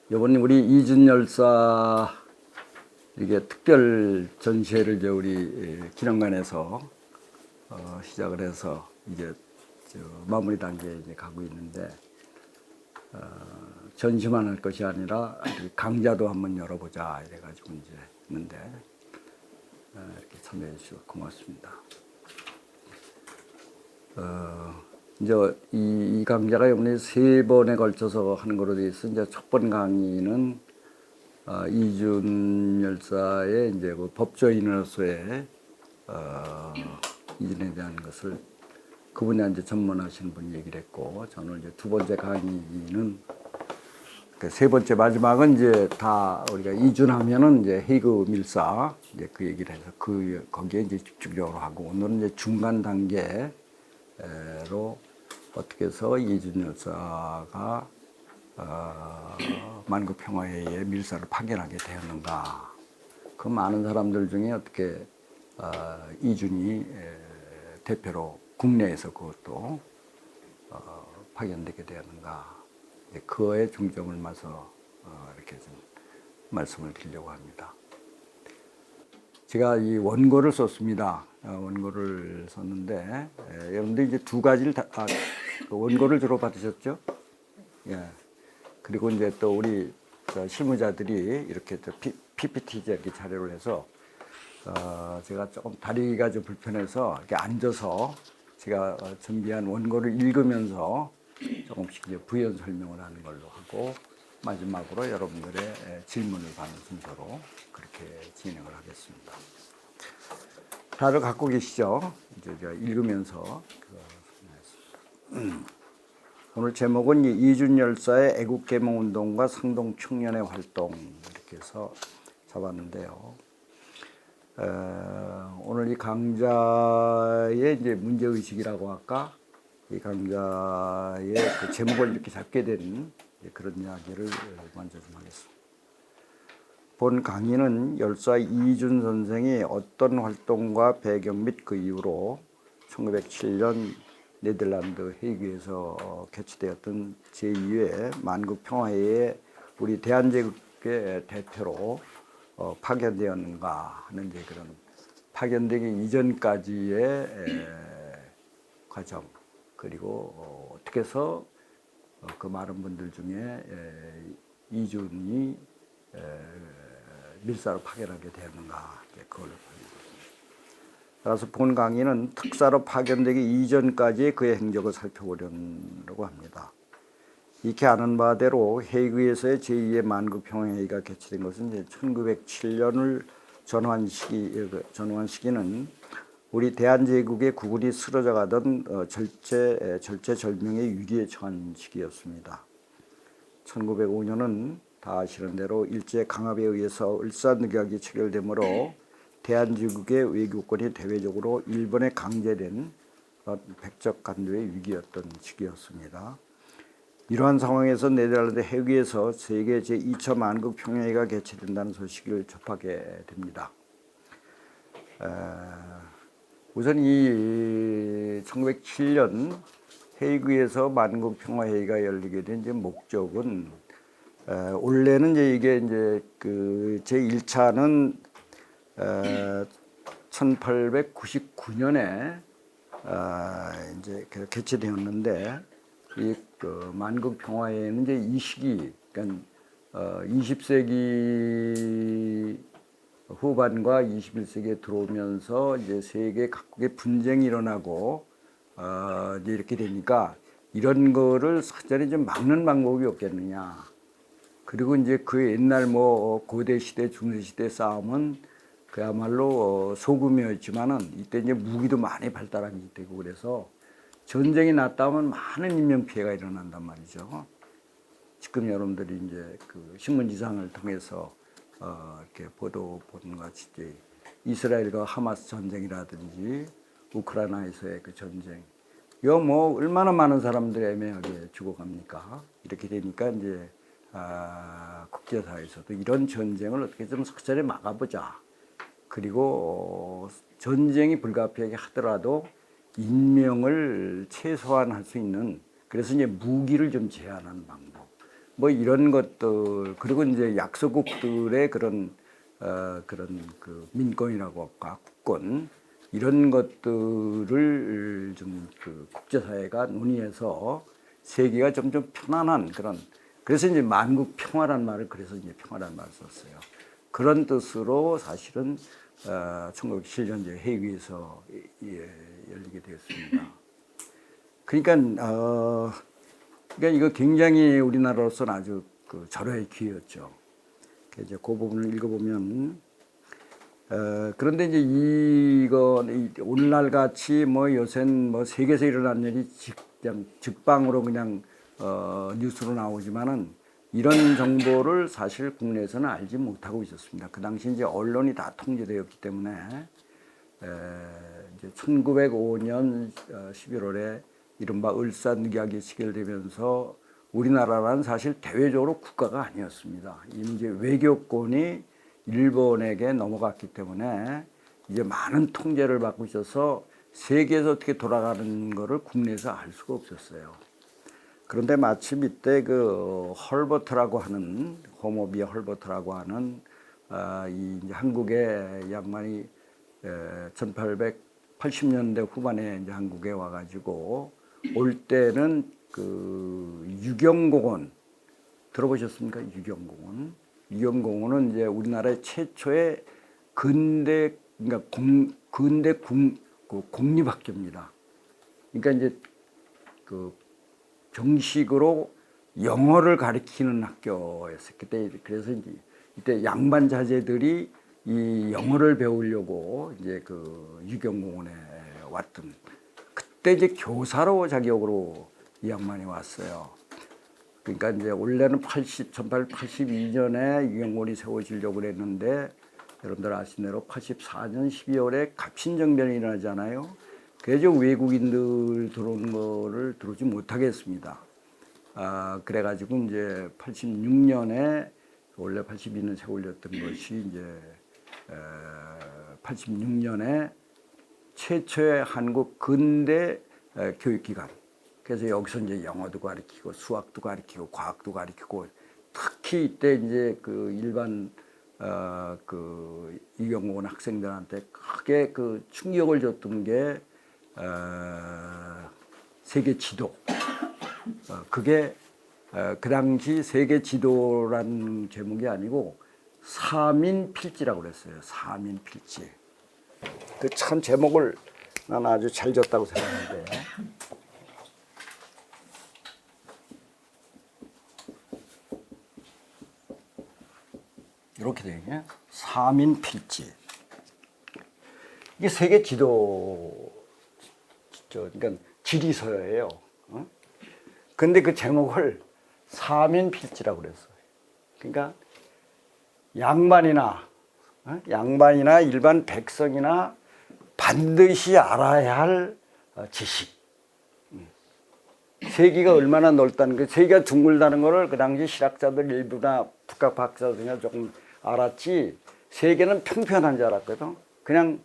이번 우리 이준 열사 이게 특별 전시회를 이제 우리 기념관에서 시작을 해서 이제 마무리 단계에 이제 가고 있는데 전시만 할 것이 아니라 강좌도 한번 열어보자 이래가지고 이제 했는데 이렇게 참여해 주셔서 고맙습니다. 이제 이 강좌가 이번에 3번에 걸쳐서 하는 거로 되어 있어. 이제 첫 번 강의는 이준 열사의 이제 그 법조인으로서의 이준에 대한 것을 그분이 이제 전문하시는 분이 얘기를 했고, 저는 이제 두 번째 강의는 그 세 번째 마지막은 이제 다 우리가 이준하면은 이제 헤이그 밀사 이제 그 얘기를 해서 거기에 이제 집중적으로 하고, 오늘은 이제 중간 단계로 어떻게 해서 이준 열사가 만국평화회의에 밀사를 파견하게 되었는가. 그 많은 사람들 중에 어떻게 이준이 대표로 국내에서 그것도 파견되게 되었는가. 그거에 중점을 맞춰 이렇게 좀 말씀을 드리려고 합니다. 제가 이 원고를 썼습니다. 원고를 썼는데 여러분들 이제 두 가지를 다 원고를 주로 받으셨죠? 예. 그리고 이제 또 우리 실무자들이 이렇게 PPT 자료를 해서 제가 조금 다리가 좀 불편해서 이렇게 앉아서 제가 준비한 원고를 읽으면서 조금씩 이제 부연 설명을 하는 걸로 하고, 마지막으로 여러분들의 질문을 받는 순서로 그렇게 진행을 하겠습니다. 다들 갖고 계시죠? 이제 제가 읽으면서 오늘 제목은 이준 열사의 애국개몽운동과 상동 청년의 활동 이렇게 해서 잡았는데요. 오늘 이 강좌의 이제 문제의식이라고 할까? 이 강좌의 그 제목을 이렇게 잡게 된 그런 이야기를 먼저 좀 하겠습니다. 본 강의는 열사 이준 선생이 어떤 활동과 배경 및 그 이후로 1907년 네덜란드 헤이그에서 개최되었던 제2회 만국평화회의에 우리 대한제국의 대표로 파견되었는가 하는 이제 그런 파견되기 이전까지의 과정, 그리고 어떻게 해서 그 많은 분들 중에 이준이 밀사로 파견하게 되었는가, 그걸 따라서 본 강의는 특사로 파견되기 이전까지의 그의 행적을 살펴보려고 합니다. 익히 아는 바대로 헤이그에서의 제2의 만국평화회의가 개최된 것은 이제 1907년을 전후한 시기는 우리 대한제국의 국군이 쓰러져 가던 절체절명의 위기에 처한 시기였습니다. 1905년은 다 아시는 대로 일제 강압에 의해서 을사늑약이 체결되므로 대한제국의 외교권이 대외적으로 일본에 강제된 백적간두의 위기였던 시기였습니다. 이러한 상황에서 네덜란드 헤이그에서 세계 제2차 만국평화회의가 개최된다는 소식을 접하게 됩니다. 우선 이 1907년 헤이그에서 만국평화회의가 열리게 된 이제 목적은, 원래는 이제 이게 이제 그 제1차는 1899년에 이제 개최되었는데, 이 그 만국평화회의는 이제 이 시기, 그러니까 20세기 후반과 21세기에 들어오면서 이제 세계 각국의 분쟁이 일어나고 이제 이렇게 되니까 이런 거를 사전에 좀 막는 방법이 없겠느냐. 그리고 이제 그 옛날 뭐 고대 시대, 중세 시대 싸움은 그야말로 소금이었지만은 이때 이제 무기도 많이 발달하게 되고, 그래서 전쟁이 났다면 많은 인명 피해가 일어난단 말이죠. 지금 여러분들이 이제 그 신문지상을 통해서 이렇게 보는 것 같이 이제 이스라엘과 하마스 전쟁이라든지 우크라이나에서의 그 전쟁, 이거 뭐 얼마나 많은 사람들이 애매하게 죽어갑니까? 이렇게 되니까 이제 국제사회에서도 이런 전쟁을 어떻게 좀 사전에 막아보자. 그리고 전쟁이 불가피하게 하더라도 인명을 최소화할 수 있는, 그래서 이제 무기를 좀 제한하는 방법, 뭐 이런 것들 그리고 이제 약소국들의 그런 그 민권이라고 할까 국권 이런 것들을 좀 그 국제사회가 논의해서 세계가 점점 편안한 그런 그래서 이제 만국 평화란 말을 그래서 이제 평화란 말을 썼어요. 그런 뜻으로 사실은 1907년 이제 해외에서 열리게 되었습니다. 그러니까 이거 굉장히 우리나라로서는 아주 그 절호의 기회였죠. 이제 그 부분을 읽어보면 그런데 이제 오늘날 같이 뭐 요새는 뭐 세계에서 일어난 일이 그냥 직방으로 그냥 뉴스로 나오지만은 이런 정보를 사실 국내에서는 알지 못하고 있었습니다. 그 당시 이제 언론이 다 통제되었기 때문에 이제 1905년 11월에 이른바 을사늑약이 체결되면서 우리나라는 사실 대외적으로 국가가 아니었습니다. 이제 외교권이 일본에게 넘어갔기 때문에 이제 많은 통제를 받고 있어서 세계에서 어떻게 돌아가는 것을 국내에서 알 수가 없었어요. 그런데 마침 이때 그 헐버트라고 하는 호모비아 헐버트라고 하는 이 이제 한국의 양반이 1880년대 후반에 이제 한국에 와가지고 올 때는 그 유경공원 들어보셨습니까? 유경공원은 이제 우리나라의 최초의 근대 그러니까 공립학교입니다. 그러니까 이제 그 정식으로 영어를 가르치는 학교였어요. 그때 그래서 이때 양반 자제들이 이 영어를 배우려고 이제 그 유경공원에 왔던 그때 이제 교사로 자격으로 이 양반이 왔어요. 그러니까 이제 원래는 1882년에 유경공원이 세워지려고 그랬는데 여러분들 아시는 대로 84년 12월에 갑신정변이 일어나잖아요. 그래서 외국인들 들어오는 거를 들어오지 못하게 했습니다. 그래가지고 이제 86년에 원래 82년 세월이었던 것이 이제 86년에 최초의 한국 근대 교육기관. 그래서 여기서 이제 영어도 가르치고 수학도 가르치고 과학도 가르치고 특히 이때 이제 그 일반 그 유경공원 학생들한테 크게 그 충격을 줬던 게 세계 지도. 그게 그 당시 세계 지도란 제목이 아니고 사민필지라고 그랬어요. 사민필지. 그 참 제목을 난 아주 잘 줬다고 생각하는데. 이렇게 되냐? 사민필지. 이게 세계 지도, 그러니까 지리서예요. 근데 그 제목을 사민필지라고 그랬어요. 그러니까 양반이나 일반 백성이나 반드시 알아야 할 지식. 세계가 얼마나 넓다는 거, 세계가 둥글다는 거를 그 당시 실학자들 일부나 북학박사들이나 조금 알았지, 세계는 평평한 줄 알았거든. 그냥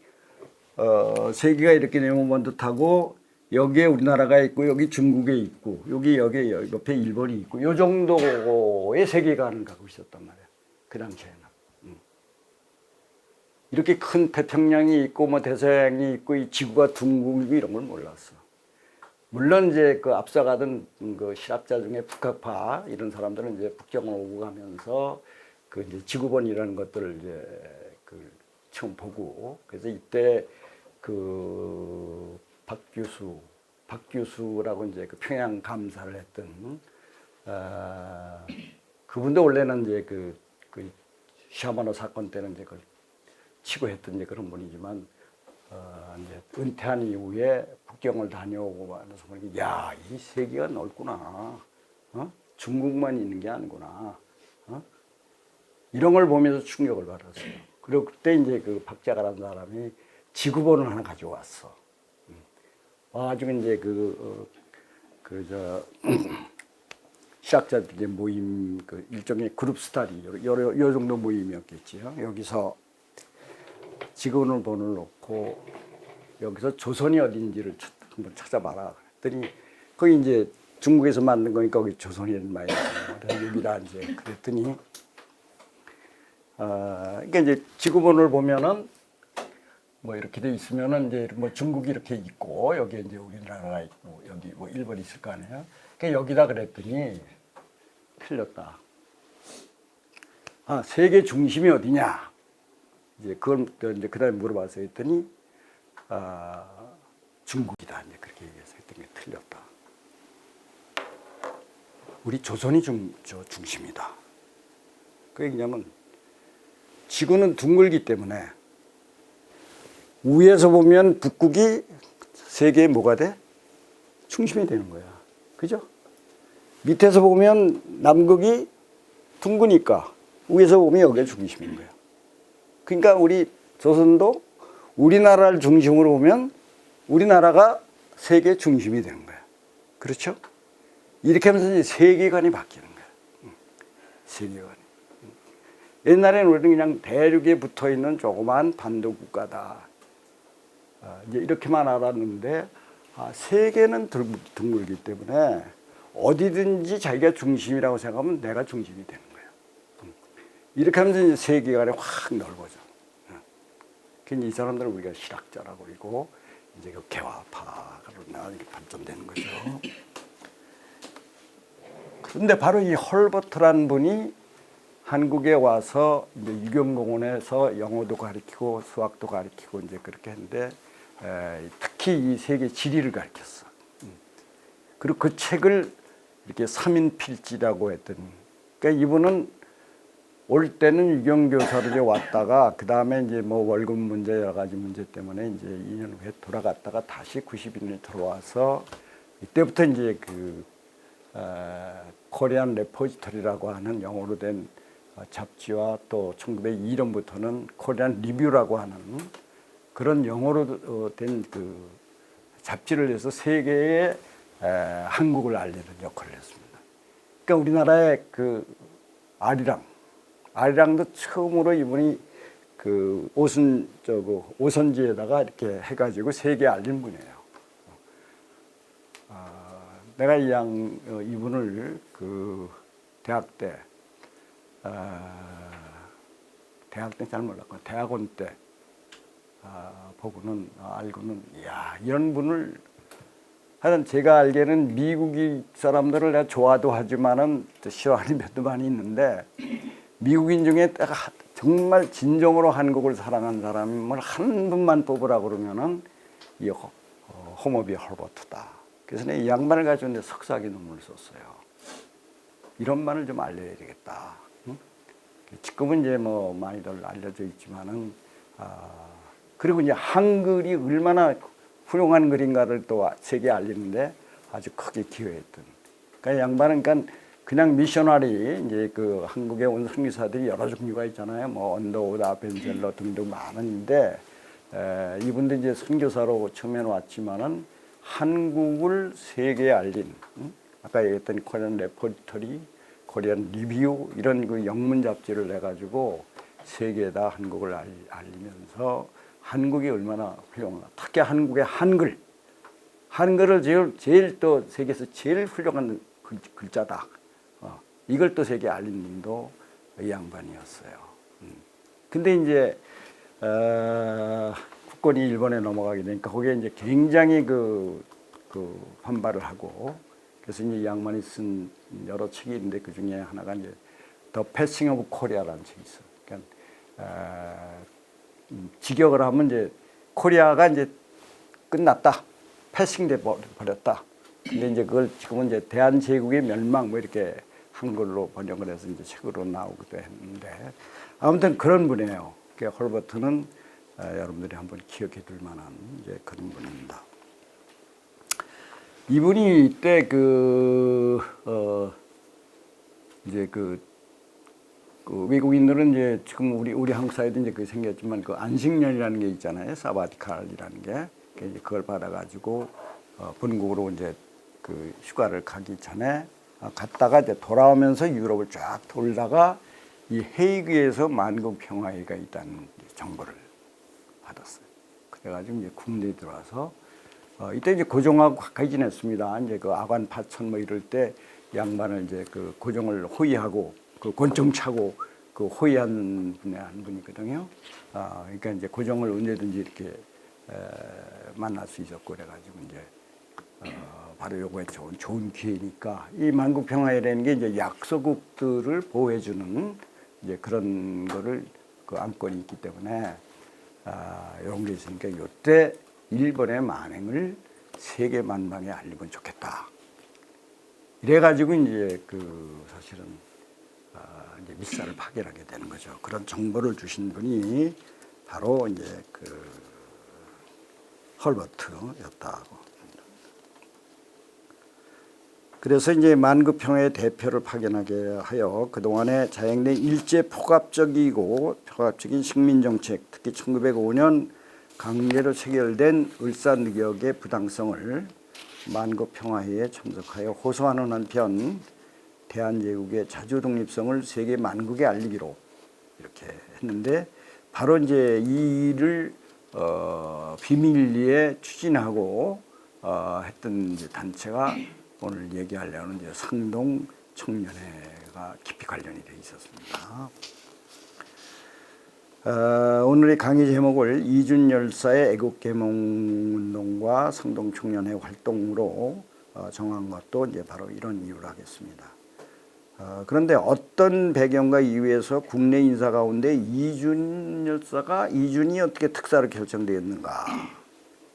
세계가 이렇게 네모만 듯하고 여기에 우리나라가 있고 여기 중국에 있고 여기 옆에 일본이 있고 요 정도의 세계관을 갖고 있었단 말이야. 그 당시에는. 이렇게 큰 태평양이 있고 뭐 대서양이 있고 이 지구가 둥글고 이런 걸 몰랐어. 물론 이제 그 앞서가던 그 실학자 중에 북학파 이런 사람들은 이제 북경을 오고 가면서 그 이제 지구본이라는 것들을 이제 그 처음 보고, 그래서 이때 그 박규수라고 이제 그 평양 감사를 했던 그분도 원래는 이제 그 시아바노 사건 때는 이제 그걸 치고 했던 이제 그런 분이지만 이제 은퇴한 이후에 북경을 다녀오고 하면서 보니까 야, 이 세계가 넓구나. 중국만 있는 게 아니구나. 이런 걸 보면서 충격을 받았어요. 그리고 그때 이제 그 박자가라는 사람이 지구본을 하나 가져왔어. 와가지고 이제 시학자들의 모임, 그 일종의 그룹 스타디, 요 정도 모임이었겠지요. 여기서 지구본을 놓고 여기서 조선이 어딘지를 한번 찾아봐라. 그랬더니 거기 이제 중국에서 만든 거니까 거기 조선이라는 말이 나와요. 그래서 여기다 이제 그랬더니 그러니까 이제 지구본을 보면은 뭐 이렇게 돼 있으면은 이제 뭐 중국이 이렇게 있고 여기 이제 우리나라가 있고 여기 뭐 일본이 있을 거 아니에요. 그러니까 여기다 그랬더니 틀렸다. 세계 중심이 어디냐? 이제 그걸 이제 그다음에 물어봐서 했더니 중국이다. 이제 그렇게 얘기해서 했던 게 틀렸다. 우리 조선이 중심이다. 그 얘기냐면 지구는 둥글기 때문에 위에서 보면 북극이 세계의 뭐가 돼? 중심이 되는 거야. 그죠? 밑에서 보면 남극이 둥그니까 위에서 보면 여기가 중심인 거야. 그러니까 우리 조선도 우리나라를 중심으로 보면 우리나라가 세계 중심이 되는 거야. 그렇죠? 이렇게 하면서 이제 세계관이 바뀌는 거야. 세계관이. 옛날에는 우리는 그냥 대륙에 붙어 있는 조그만 반도 국가다. 이제 이렇게만 알았는데 세계는 둥글기 때문에 어디든지 자기가 중심이라고 생각하면 내가 중심이 되는 거야. 이렇게 하면서 이제 세계관이 확 넓어져. 그러니까 이 사람들은 우리가 실학자라고 그러고 이제 그 개화파로 나중에 발전되는 거죠. 그런데 바로 이 헐버트라는 분이 한국에 와서 이제 유경공원에서 영어도 가르치고 수학도 가르치고 이제 그렇게 했는데 특히 이 세계 지리를 가르쳤어. 그리고 그 책을 이렇게 삼인필지라고 했던. 그러니까 이분은 올 때는 유경교사로 이제 왔다가 그 다음에 이제 뭐 월급 문제 여러 가지 문제 때문에 이제 2년 후에 돌아갔다가 다시 92년에 들어와서 이때부터 이제 그 코리안 레포지터리라고 하는 영어로 된 잡지와 또 1902년부터는 코리안 리뷰라고 하는 그런 영어로 된 그 잡지를 해서 세계에 한국을 알리는 역할을 했습니다. 그러니까 우리나라의 그 아리랑도 처음으로 이분이 그 오선지에다가 이렇게 해가지고 세계에 알린 분이에요. 내가 이분을 그 대학 때 잘 몰랐고 대학원 때 보고는 알고는 이런 분을 하여튼 제가 알기에는 미국인 사람들을 내가 좋아도 하지만은 싫어하는 면도 많이 있는데 미국인 중에 정말 진정으로 한국을 사랑한 사람을 한 분만 뽑으라고 그러면은 이 호머비 헐버트다. 그래서 내가 이 양반을 가지고 이제 석사학위 논문을 썼어요. 이런 말을 좀 알려야 되겠다. 응? 지금은 이제 뭐 많이들 알려져 있지만은 그리고 이제 한글이 얼마나 훌륭한 글인가를 또 세계에 알리는데 아주 크게 기여했던. 그러니까 양반은 그냥 미셔너리 이제 그 한국에 온 선교사들이 여러 종류가 있잖아요. 뭐 언더우드, 벤젤러 등등 많은데 이분도 이제 선교사로 처음에 왔지만은 한국을 세계에 알린 아까 얘기했던 코리안 레포지터리, 코리안 리뷰 이런 그 영문 잡지를 내 가지고 세계에다 한국을 알리면서 한국이 얼마나 훌륭한가. 특히 한국의 한글을 제일 또 세계에서 제일 훌륭한 글자다. 이걸 또 세계에 알린 분도 이 양반이었어요. 근데 이제 국권이 일본에 넘어가게 되니까 거기에 이제 굉장히 그 반발을 하고 그래서 이제 이 양반이 쓴 여러 책이 있는데 그 중에 하나가 이제 The Passing of Korea라는 책이 있어요. 그러니까 직역을 하면 이제 코리아가 이제 끝났다, 패싱돼 버렸다. 근데 이제 그걸 지금은 이제 대한제국의 멸망 뭐 이렇게 한글로 번역을 해서 이제 책으로 나오기도 했는데 아무튼 그런 분이에요. 그러니까 헐버트는 여러분들이 한번 기억해 둘 만한 이제 그런 분입니다. 이분이 이때 이제 외국인들은 이제 지금 우리 한국 사회도 이제 그게 생겼지만 그 안식년이라는 게 있잖아요. 사바티칼이라는 게 이제 그걸 받아가지고 본국으로 이제 그 휴가를 가기 전에 갔다가 이제 돌아오면서 유럽을 쫙 돌다가 이 헤이그에서 만국 평화회의가 있다는 정보를 받았어요. 그래가지고 이제 국내에 들어와서 이때 이제 고종하고 가까이 지냈습니다. 이제 그 아관 파천 뭐 이럴 때 양반을 이제 그 고종을 호위하고 그 권총 차고 그 호위한 분의 한 분이거든요. 그러니까 이제 고종을 언제든지 이렇게 만날 수 있었고 그래가지고 이제 바로 요거에 좋은 기회니까 이 만국평화회라는 게 이제 약소국들을 보호해주는 이제 그런 거를 그 안건이 있기 때문에 이런 게 있으니까 요때 일본의 만행을 세계 만방에 알리면 좋겠다. 이래가지고 이제 그 사실은 이제 밀사를 파견하게 되는 거죠. 그런 정보를 주신 분이 바로 이제 그 헐버트였다고. 그래서 이제 만국평화의 대표를 파견하게 하여 그동안의 자행된 일제 포갑적인 식민정책, 특히 1905년 강제로 체결된 을사늑역의 부당성을 만국평화회에 참석하여 호소하는 한편 대한제국의 자주독립성을 세계 만국에 알리기로 이렇게 했는데 바로 이제 이 일을 비밀리에 추진하고 했던 이제 단체가 오늘 얘기하려는 이제 상동 청년회가 깊이 관련이 되어 있었습니다. 오늘의 강의 제목을 이준 열사의 애국개몽운동과 상동 청년회 활동으로 정한 것도 이제 바로 이런 이유로 하겠습니다. 그런데 어떤 배경과 이유에서 국내 인사 가운데 이준이 어떻게 특사로 결정되었는가?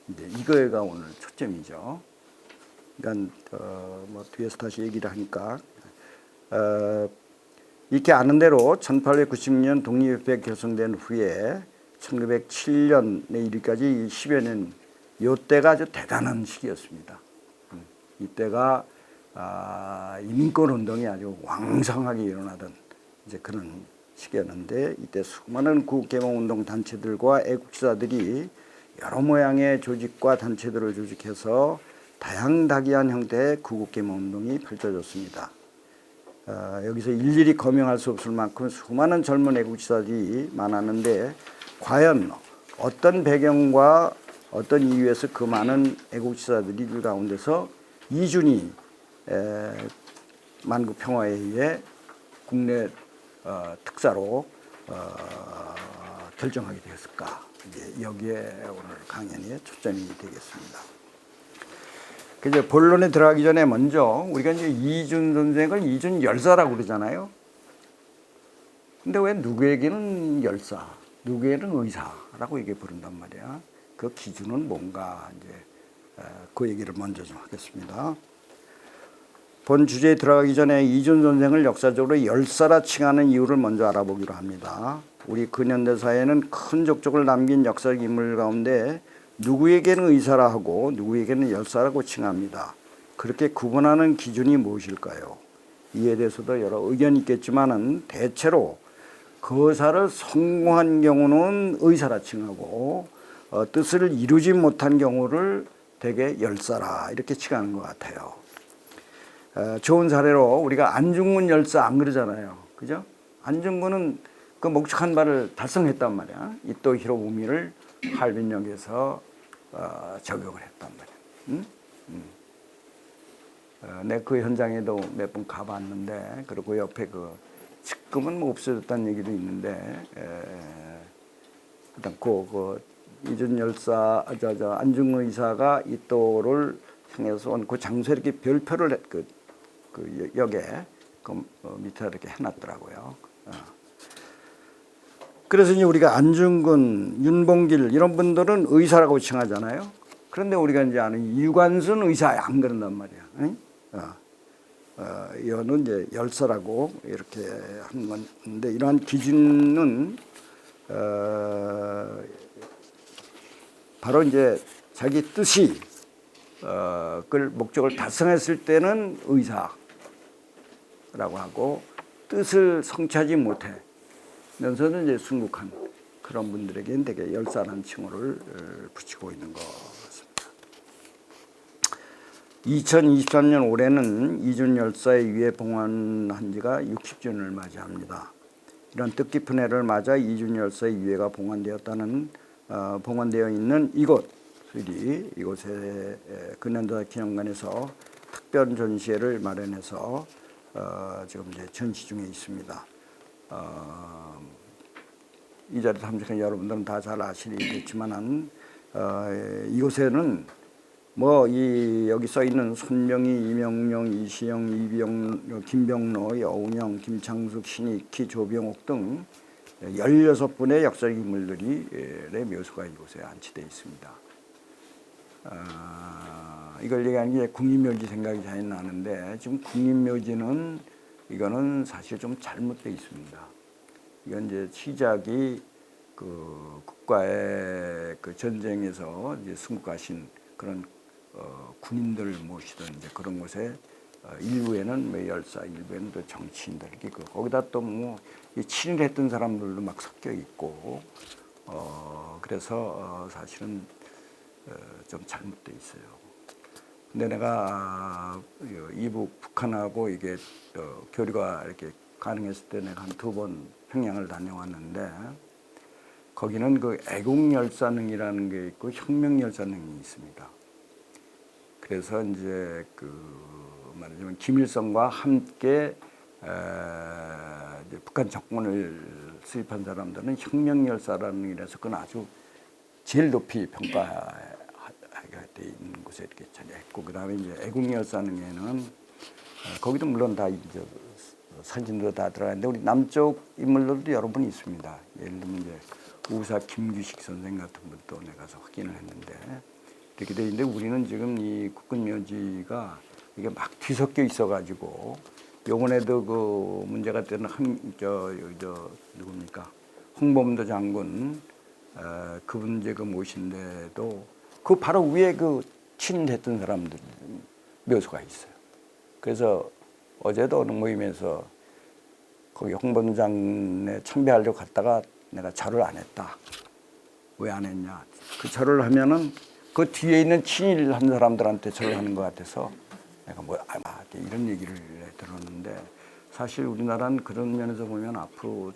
이제 이거가 오늘 초점이죠. 그러니까 뭐 뒤에서 다시 얘기를 하니까 이렇게 아는 대로 1890년 독립협회 결성된 후에 1907년에 이르기까지 10여 년 이때가 아주 대단한 시기였습니다. 이때가 인권 운동이 아주 왕성하게 일어나던 이제 그런 시기였는데 이때 수많은 구국개몽운동 단체들과 애국지사들이 여러 모양의 조직과 단체들을 조직해서 다양다기한 형태의 구국개몽운동이 펼쳐졌습니다. 여기서 일일이 거명할 수 없을 만큼 수많은 젊은 애국지사들이 많았는데 과연 어떤 배경과 어떤 이유에서 그 많은 애국지사들이 그 가운데서 이준이 만국평화회의 국내 특사로 결정하게 되었을까? 이제 여기에 오늘 강연의 초점이 되겠습니다. 이제 본론에 들어가기 전에 먼저 우리가 이제 이준 선생을 이준 열사라고 그러잖아요. 근데 왜 누구에게는 열사, 누구에게는 의사라고 이게 부른단 말이야. 그 기준은 뭔가 이제 그 얘기를 먼저 좀 하겠습니다. 본 주제에 들어가기 전에 이준 선생을 역사적으로 열사라 칭하는 이유를 먼저 알아보기로 합니다. 우리 근현대사에는 큰 족적을 남긴 역사적 인물 가운데 누구에게는 의사라 하고 누구에게는 열사라고 칭합니다. 그렇게 구분하는 기준이 무엇일까요? 이에 대해서도 여러 의견이 있겠지만은 대체로 거사를 성공한 경우는 의사라 칭하고 뜻을 이루지 못한 경우를 대개 열사라 이렇게 칭하는 것 같아요. 좋은 사례로 우리가 안중근 열사 안 그러잖아요. 그죠? 안중근은 그 목적한 바를 달성했단 말이야. 이토 히로부미를 할빈역에서 적용을 했단 말이야. 내 그 현장에도 몇 번 가봤는데 그리고 옆에 그 지금은 뭐 없어졌다는 얘기도 있는데 일단 그 이준 열사 안중근 의사가 이토를 향해서 온 그 장소에 이렇게 별표를 그 역에 그 밑에 이렇게 해놨더라고요. 그래서 이제 우리가 안중근, 윤봉길 이런 분들은 의사라고 칭하잖아요. 그런데 우리가 이제 아는 이관순 의사 안 그런단 말이야. 이거는 이제 열사라고 이렇게 하는 건데 이러한 기준은 바로 이제 자기 뜻이 그걸 목적을 달성했을 때는 의사라고 하고 뜻을 성취하지 못해 면서는 이제 순국한 그런 분들에게는 되게 열사라는 칭호를 붙이고 있는 것 같습니다. 2023년 올해는 이준 열사의 유해 봉환한 지가 60주년을 맞이합니다. 이런 뜻깊은 해를 맞아 이준 열사의 유해가 봉환되어 있는 이곳 수일이 이곳에 근현대사 기념관에서 특별 전시회를 마련해서 지금 이제 전시 중에 있습니다. 이 자리에 참석한 여러분들은 다 잘 아시겠지만은 이곳에는 뭐 여기 써 있는 손명희, 이명룡, 이시영, 이병, 김병로, 여운형, 김창숙, 신익희, 조병옥 등 16분의 역사적 인물들의 묘소가 이곳에 안치되어 있습니다. 이걸 얘기하는 게 국립묘지 생각이 잘 나는데 지금 국립묘지는 이거는 사실 좀 잘못되어 있습니다. 이건 이제 시작이 그 국가의 그 전쟁에서 이제 승복하신 그런 군인들 모시던 이제 그런 곳에 일부에는 뭐 열사, 일부에는 또 정치인들 이렇게 거기다 또 뭐 친일했던 사람들도 막 섞여 있고 그래서 사실은 좀 잘못돼 있어요. 근데 내가 이북 북한하고 이게 교류가 이렇게 가능했을 때 내가 한 2번 평양을 다녀왔는데 거기는 그 애국열사능이라는 게 있고 혁명열사능이 있습니다. 그래서 이제 말하자면 김일성과 함께 이제 북한 정권을 수립한 사람들은 혁명열사라는 이라서 그건 아주 제일 높이 평가되어 있는 곳에 이렇게 자리했고 그다음에 이제 애국열사능에는 거기도 물론 다 이제 사진도 다 들어가는데 우리 남쪽 인물들도 여러 분 있습니다. 예를 들면 이제 우사 김규식 선생 같은 분도 내가 가서 확인을 했는데 이렇게 돼 있는데 우리는 지금 이 국군묘지가 이게 막 뒤섞여 있어가지고 요번에도 그 문제가 되는 누굽니까 홍범도 장군 그분 이제 그 모신데도 그 바로 위에 그 친했던 사람들 묘소가 있어요. 그래서 어제도 어느 모임에서 거기 홍범도 장군에 참배하려고 갔다가 내가 절을 안 했다. 왜 안 했냐? 그 절을 하면은 그 뒤에 있는 친일한 사람들한테 절을 하는 것 같아서 내가 이런 얘기를 들었는데 사실 우리나라는 그런 면에서 보면 앞으로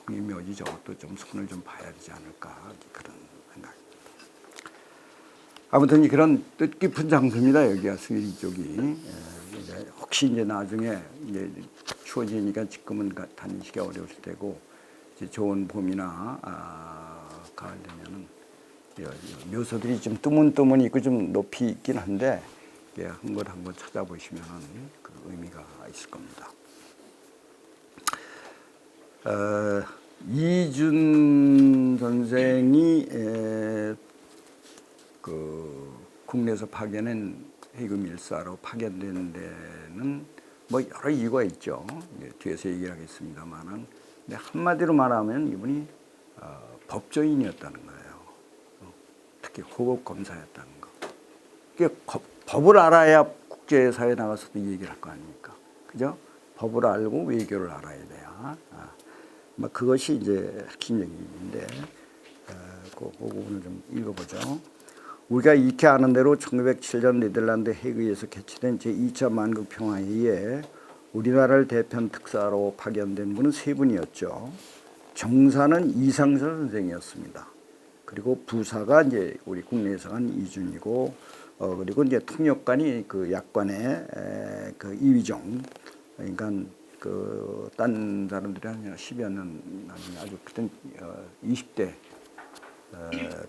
국립묘지 저것도 좀 손을 좀 봐야 되지 않을까 그런 생각입니다. 아무튼 그런 뜻깊은 장소입니다. 여기가 수일 쪽이. 혹시 이제 나중에 이제 추워지니까 지금은 다니시기 어려우실 테고 이제 좋은 봄이나 가을 되면은 묘소들이 좀 뜨문뜨문 있고 좀 높이 있긴 한데 한 것 한 번 찾아보시면 그 의미가 있을 겁니다. 이준 선생이 그 국내에서 파견한 해금 일사로 파견된 데는 뭐 여러 이유가 있죠. 뒤에서 얘기를 하겠습니다만은 한마디로 말하면 이분이 법조인이었다는 거예요. 특히 호법 검사였다는 거. 법을 알아야 국제사회에 나가서도 얘기를 할 거 아닙니까? 그죠? 법을 알고 외교를 알아야 돼요. 그것이 이제 핵심 얘기인데, 그 부분을 좀 읽어보죠. 우리가 익히 아는 대로 1907년 네덜란드 헤그에서 개최된 제2차 만국평화회의에 우리나라를 대표한 특사로 파견된 분은 3분이었죠. 정사는 이상설 선생이었습니다. 그리고 부사가 이제 우리 국내에서 한 이준이고, 그리고 이제 통역관이 그 약관의 그 이위종, 그러니까 그 딴 사람들이 한 10여 년 나중에 아주 그땐 20대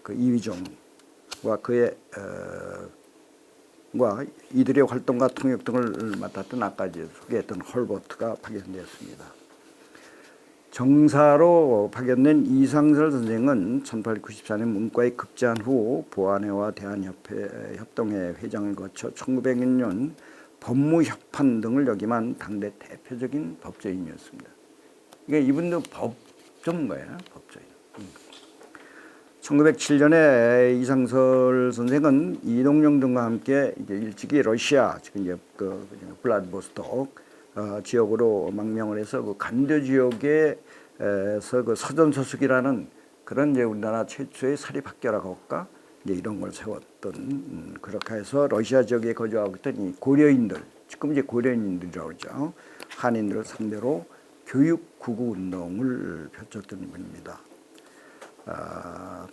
그 이위종과 그의 이들의 활동과 통역 등을 맡았던 아까 이제 소개했던 헐버트가 파견되었습니다. 정사로 파견된 이상설 선생은 1894년 문과에 급제한 후 보안회와 대한협동회 회장을 거쳐 1906년 법무협판 등을 역임한 당대 대표적인 법조인이었습니다. 그러니까 이분도 법전문가예요, 법조인. 1907년에 이상설 선생은 이동영 등과 함께 이제 일찍이 러시아, 지금 이제 그 블라디보스톡 지역으로 망명을 해서 그 간도 지역에서 그 서전서숙이라는 그런 이제 우리나라 최초의 사립학교라고 할까? 이제 이런 걸 세웠던 그렇게 해서 러시아 지역에 거주하고 있던 이 고려인들, 지금 이제 고려인들이라고 그러죠. 한인들을 상대로 교육 구구 운동을 펼쳤던 분입니다.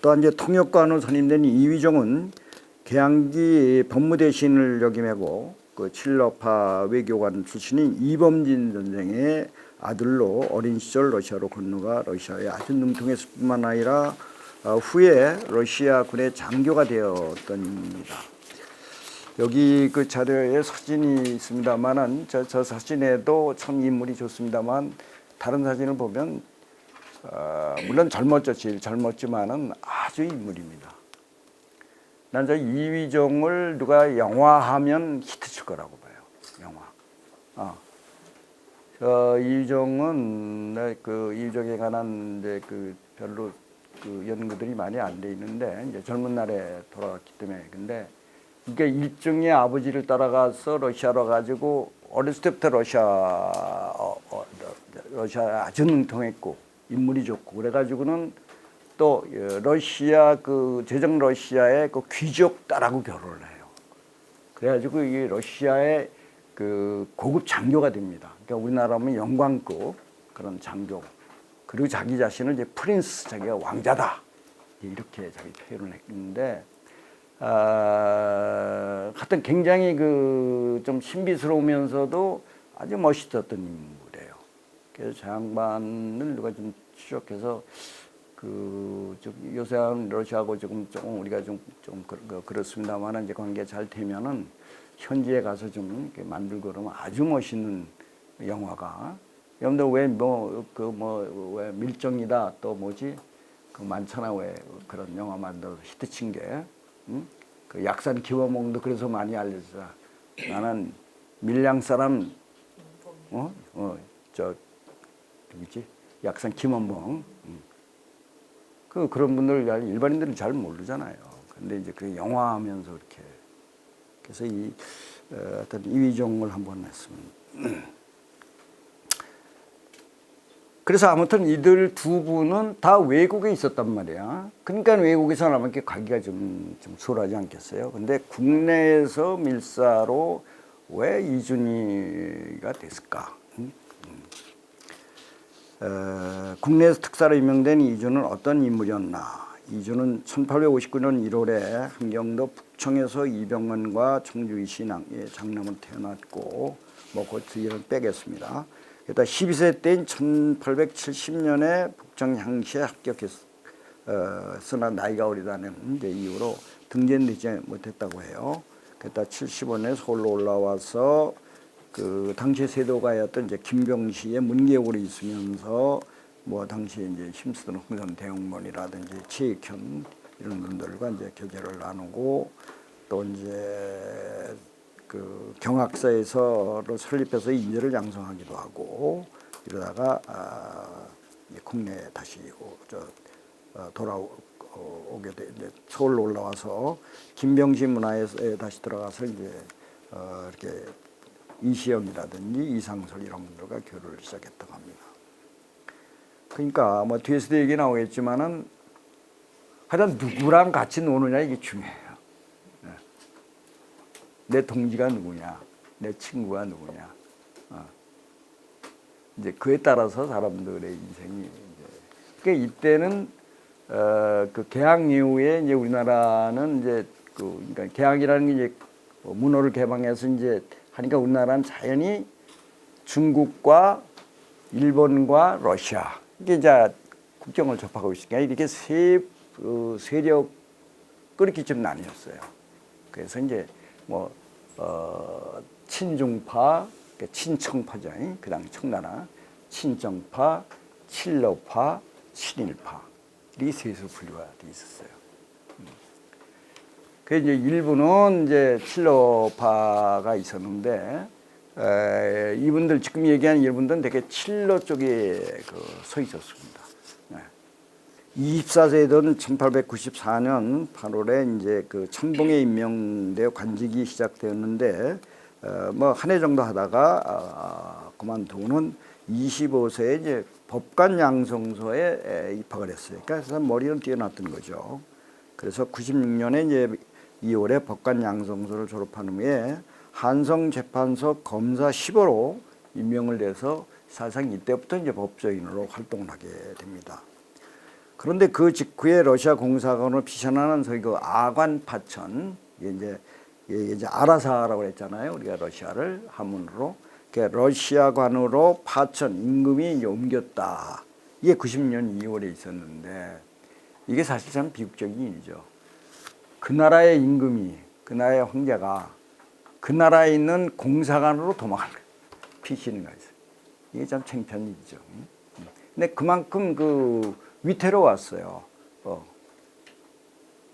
또한 이제 통역관으로 선임된 이휘종은 개항기 법무대신을 역임하고 그 칠러파 외교관 출신인 이범진 선생의 아들로 어린 시절 러시아로 건너가 러시아에 아주 능통했을 뿐만 아니라 후에 러시아 군의 장교가 되었던 인물입니다. 여기 그 자료에 사진이 있습니다만은 저 사진에도 참 인물이 좋습니다만 다른 사진을 보면 물론 젊었죠. 제일 젊었지만은 아주 인물입니다. 난 저 이휘종을 누가 영화하면 히트칠 거라고 봐요. 영화. 이휘종은 그 이휘종에 관한 이제 그 별로 그 연구들이 많이 안 돼 있는데 이제 젊은 날에 돌아갔기 때문에 근데 이게 일종의 아버지를 따라가서 러시아로 가지고 어렸을 때부터 러시아 아주 능통했고 인물이 좋고 그래가지고는 또 러시아 그 제정 러시아의 그 귀족 딸하고 결혼을 해요. 그래가지고 이 러시아의 그 고급 장교가 됩니다. 그러니까 우리나라면 영광급 그런 장교. 그리고 자기 자신을 이제 프린스, 자기가 왕자다 이렇게 자기 표현을 했는데, 하여튼 굉장히 그 좀 신비스러우면서도 아주 멋있었던 인물이에요. 그래서 저 양반을 누가 좀 추적해서 그 요새는 러시아하고 조금 우리가 좀 그렇습니다만 이제 관계 잘 되면은 현지에 가서 좀 이렇게 만들고 그러면 아주 멋있는 영화가. 여러분들 왜 밀정이다 또 뭐지 그 많잖아 왜 그런 영화 만들어서 히트친 게. 응? 그 약산 기원몽도 그래서 많이 알려져. 나는 밀양 사람 누구지 약산 김원봉. 그런 분들 일반인들은 잘 모르잖아요. 근데 이제 그 영화하면서 이렇게 그래서 어떤 이휘종을 한번 했습니다. 그래서 아무튼 이들 두 분은 다 외국에 있었단 말이야. 그러니까 외국에서 나면 이렇게 가기가 좀 수월하지 않겠어요. 근데 국내에서 밀사로 왜 이준희가 됐을까? 국내에서 특사로 임명된 이준은 어떤 인물이었나? 이준은 1859년 1월에 함경도 북청에서 이병헌과 청주이시 장남으로 태어났고 그 뒤에는 빼겠습니다. 그러다 12세 때인 1870년에 북청향시에 합격했으나 나이가 어리다는 이유로 등재되지 못했다고 해요. 그러다 75년에 서울로 올라와서 그 당시 세도가였던 이제 김병시의 문계옥으로 있으면서 뭐 당시에 이제 힘쓰던 홍선 대흥문이라든지 최익현 이런 분들과 이제 교제를 나누고 또 이제 그 경학사에서를 설립해서 인재를 양성하기도 하고 이러다가 이제 국내에 다시 돌아오게 돼 이제 서울로 올라와서 김병시 문화에 다시 들어가서 이제 이렇게 이시영이라든지 이상설 이런 분들과 교류를 시작했다고 합니다. 그러니까 뭐 뒤에서도 얘기 나오겠지만은 하여튼 누구랑 같이 노느냐 이게 중요해요. 내 동지가 누구냐, 내 친구가 누구냐. 이제 그에 따라서 사람들의 인생이 이제. 그러니까 이때는 그 개항 이후에 이제 우리나라는 이제 그러니까 개항이라는 게 이제 문호를 개방해서 이제 하니까 우리나라는 자연히 중국과 일본과 러시아 이게 이제 국경을 접하고 있으니까 이렇게 세력을 이렇게 좀 나뉘었어요. 그래서 이제 친중파, 친청파죠. 그 당시 청나라, 친정파, 칠러파, 친일파 이 셋으로 분류가 돼 있었어요. 그 이제 일부는 이제 칠러파가 있었는데 이분들 지금 얘기한 이분들은 되게 칠러 쪽에 서 있었습니다. 24세에 된 1894년 8월에 이제 그 천봉에 임명되어 관직이 시작되었는데 뭐 한 해 정도 하다가 그만두고는 25세에 이제 법관 양성소에 입학을 했어요. 그래서 머리는 뛰어났던 거죠. 그래서 96년에 이제 2월에 법관 양성소를 졸업한 후에 한성재판소 검사 10호로 임명을 돼서 사실상 이때부터 이제 법조인으로 활동을 하게 됩니다. 그런데 그 직후에 러시아 공사관으로 피신하는 저희 그 아관 파천, 이게 이제 아라사라고 했잖아요. 우리가 러시아를 한문으로. 러시아관으로 파천 임금이 옮겼다. 이게 90년 2월에 있었는데 이게 사실 참 비극적인 일이죠. 그 나라의 임금이, 그 나라의 황제가 그 나라에 있는 공사관으로 도망을 피신을 가있어요. 이게 참 창피한 일이죠. 근데 그만큼 그 위태로웠어요.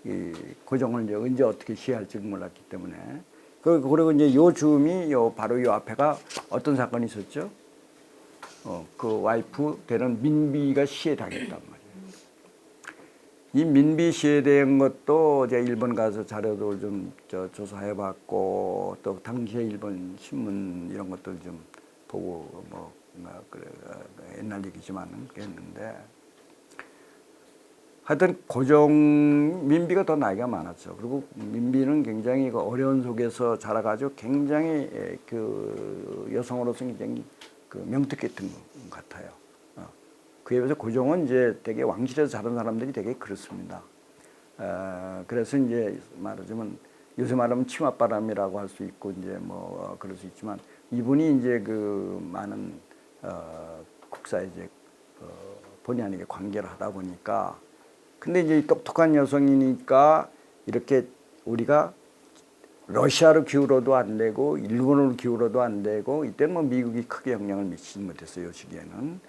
이 고종을 이제 언제 어떻게 시해할지 몰랐기 때문에. 그리고 이제 요 즈음이 바로 요 앞에가 어떤 사건이 있었죠? 그 와이프 되는 민비가 시해당했단 말이에요. 이 민비 시해된 것도 제가 일본 가서 자료도 좀 조사해봤고 또 당시에 일본 신문 이런 것들 좀 보고 그래 옛날 얘기지만 그랬는데 하여튼 고종 민비가 더 나이가 많았죠. 그리고 민비는 굉장히 그 어려운 속에서 자라가지고 굉장히 그 여성으로서 굉장히 그 명특했던 것 같아요. 그에 비해서 고종은 이제 되게 왕실에서 자란 사람들이 되게 그렇습니다. 그래서 이제 말하자면 요새 말하면 치맛바람이라고 할 수 있고 이제 뭐 그럴 수 있지만 이분이 이제 그 많은 국사에 이제 본의 아니게 관계를 하다 보니까 근데 이제 똑똑한 여성이니까 이렇게 우리가 러시아로 기울어도 안 되고 일본으로 기울어도 안 되고 이때는 뭐 미국이 크게 영향을 미치지 못했어요. 이 시기에는.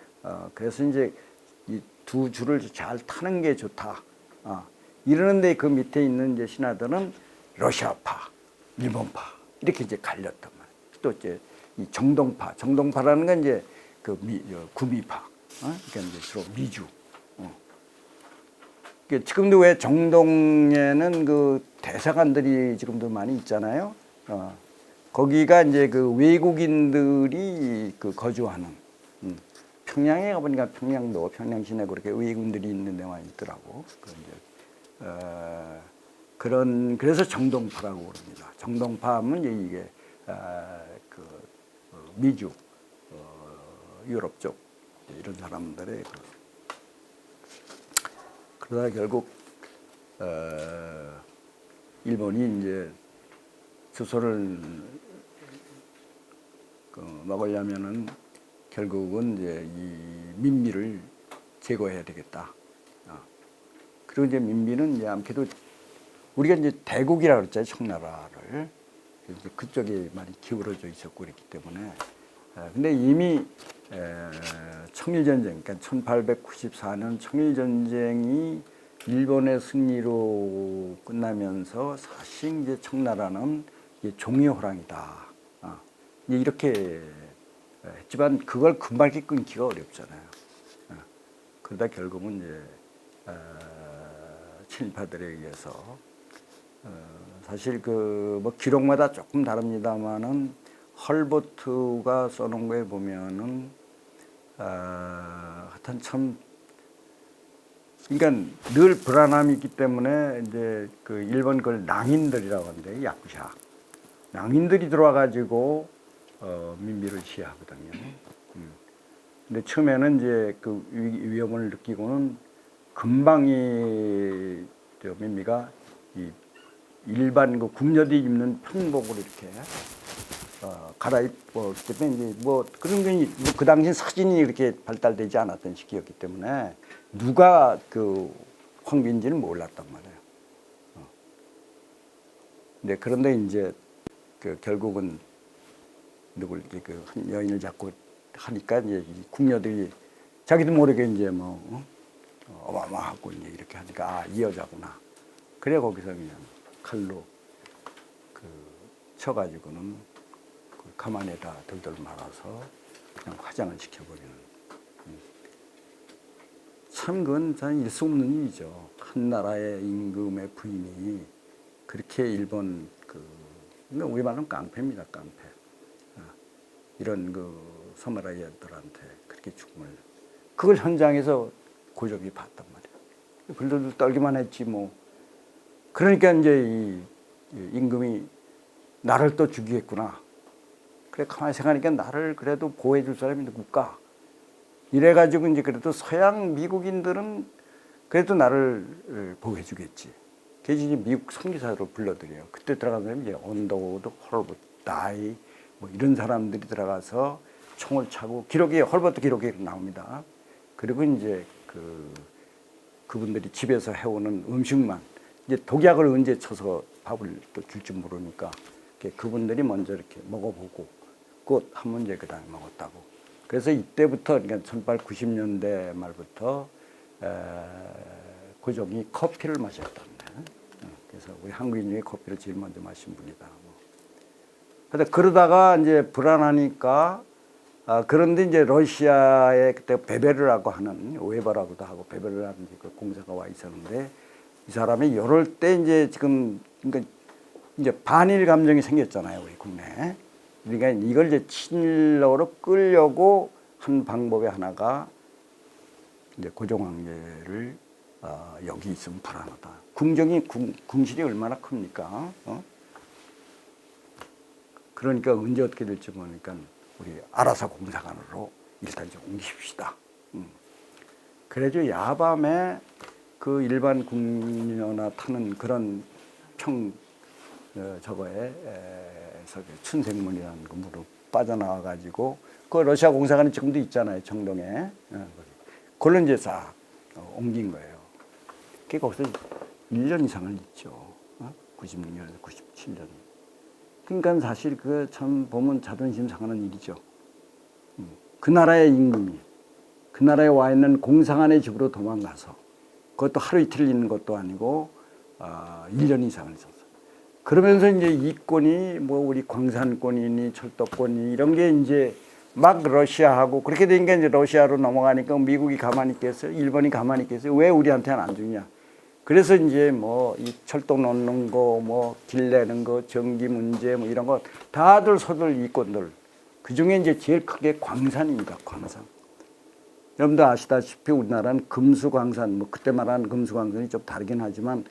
그래서 이제 이 두 줄을 잘 타는 게 좋다. 이러는데 그 밑에 있는 이제 신하들은 러시아파, 일본파 이렇게 이제 갈렸단 말이에요. 또 이제 이 정동파라는 건 이제 그 구미파, 그러니까 이제 주로 미주. 지금도 왜 정동에는 그 대사관들이 지금도 많이 있잖아요. 거기가 이제 그 외국인들이 그 거주하는. 평양에 가보니까 평양도 평양 시내 그렇게 외국인들이 있는 데만 있더라고. 그래서 정동파라고 그럽니다. 정동파 하면 이게 미주, 유럽 쪽 이런 사람들의 그러다 결국 일본이 이제 수소를 먹으려면은 결국은 이제 이 민비를 제거해야 되겠다. 그리고 이제 민비는 이제 아무래도 우리가 이제 대국이라고 그랬잖아요, 청나라를. 이제 그쪽에 많이 기울어져 있었고 그랬기 때문에. 근데 이미 청일전쟁, 그러니까 1894년 청일전쟁이 일본의 승리로 끝나면서 사실 이제 청나라는 종이 호랑이다. 이렇게 했지만 그걸 금방 끊기가 어렵잖아요. 그러다 결국은 이제 친일파들에 의해서 사실 그 뭐 기록마다 조금 다릅니다만은 헐버트가 써놓은 거에 보면은 하여튼 참 그러니까 늘 불안함이 있기 때문에 이제 그 일본 그걸 낭인들이라고 하는데 야쿠샤 낭인들이 들어와 가지고 민비를 시해하거든요. 근데 처음에는 이제 그 위험을 느끼고는 금방 이 민비가 이 일반 그 궁녀들이 입는 평복을 이렇게 갈아입고 때문에 이제 뭐 그런 게 그 당시 사진이 이렇게 발달되지 않았던 시기였기 때문에 누가 그 황비인지는 몰랐단 말이에요. 근데 그런데 이제 그 결국은 누굴 그 여인을 잡고 하니까 이제 궁녀들이 자기도 모르게 이제 뭐 어마어마하고 이제 이렇게 하니까 이 여자구나. 그래 거기서 그냥 칼로 그 쳐가지고는 그 가만에다 돌돌 말아서 그냥 화장을 시켜버리는. 참 그건 참 일 수 없는 일이죠. 한 나라의 임금의 부인이 그렇게 일본 그러니까 우리 말로는 깡패입니다, 깡패. 이런 그 사무라이들한테 그렇게 죽음을 그걸 현장에서 고종이 봤단 말이에요. 불들들 떨기만 했지 뭐. 그러니까 이제 이 임금이 나를 또 죽이겠구나. 그래 가만히 생각하니까 나를 그래도 보호해 줄 사람이 누굴까? 이래가지고 이제 그래도 서양 미국인들은 그래도 나를 보호해 주겠지. 그래서 이제 미국 선교사로 불러들여요. 그때 들어가면 이제 언더우드, 헐버트, 다이 뭐 이런 사람들이 들어가서 총을 차고 기록이 헐버트 기록이 나옵니다. 그리고 이제 그분들이 집에서 해오는 음식만 이제 독약을 언제 쳐서 밥을 또 줄지 모르니까 그분들이 먼저 이렇게 먹어보고 곧 하면 이제 그다음에 먹었다고. 그래서 이때부터 그러니까 1890년대 말부터 고종이 커피를 마셨답니다. 그래서 우리 한국인 중에 커피를 제일 먼저 마신 분이다. 근데 그러다가 이제 불안하니까 그런데 이제 러시아에 그때 베베르라고 하는 웨버라고도 하고 베베르라는 그 공사가 와 있었는데 이 사람이 이럴 때 이제 지금 그러니까 이제 반일 감정이 생겼잖아요 우리 국내에. 그러니까 이걸 이제 친일로 끌려고 한 방법의 하나가 이제 고종 황제를 여기 있으면 불안하다. 궁실이 얼마나 큽니까? 그러니까 언제 어떻게 될지 모르니까 우리 알아서 공사관으로 일단 좀 옮기십시다. 그래도 야밤에 그 일반 국민이나 타는 그런 저거에서 춘생문이라는 그 물로 빠져나와 가지고 그 러시아 공사관이 지금도 있잖아요 청동에. 그걸로 이제 싹 옮긴 거예요. 그게 거기서 1년 이상을 있죠. 96년에서 97년. 그러니까 사실 그 참 보면 자존심 상하는 일이죠. 그 나라의 임금이 그 나라에 와 있는 공사관의 집으로 도망가서 그것도 하루 이틀 있는 것도 아니고 1년 이상을 있었어. 그러면서 이제 이권이 뭐 우리 광산권이니 철도권이 이런 게 이제 막 러시아하고 그렇게 되니까 이제 러시아로 넘어가니까 미국이 가만히 있겠어요? 일본이 가만히 있겠어요? 왜 우리한테는 안 주냐? 그래서 이제 뭐 이 철도 놓는 거, 뭐 길 내는 거, 전기 문제 뭐 이런 거 다들 서들 이권들. 그 중에 이제 제일 크게 광산입니다. 광산. 여러분도 아시다시피 우리나라는 금수광산, 뭐 그때 말하는 금수광산이 좀 다르긴 하지만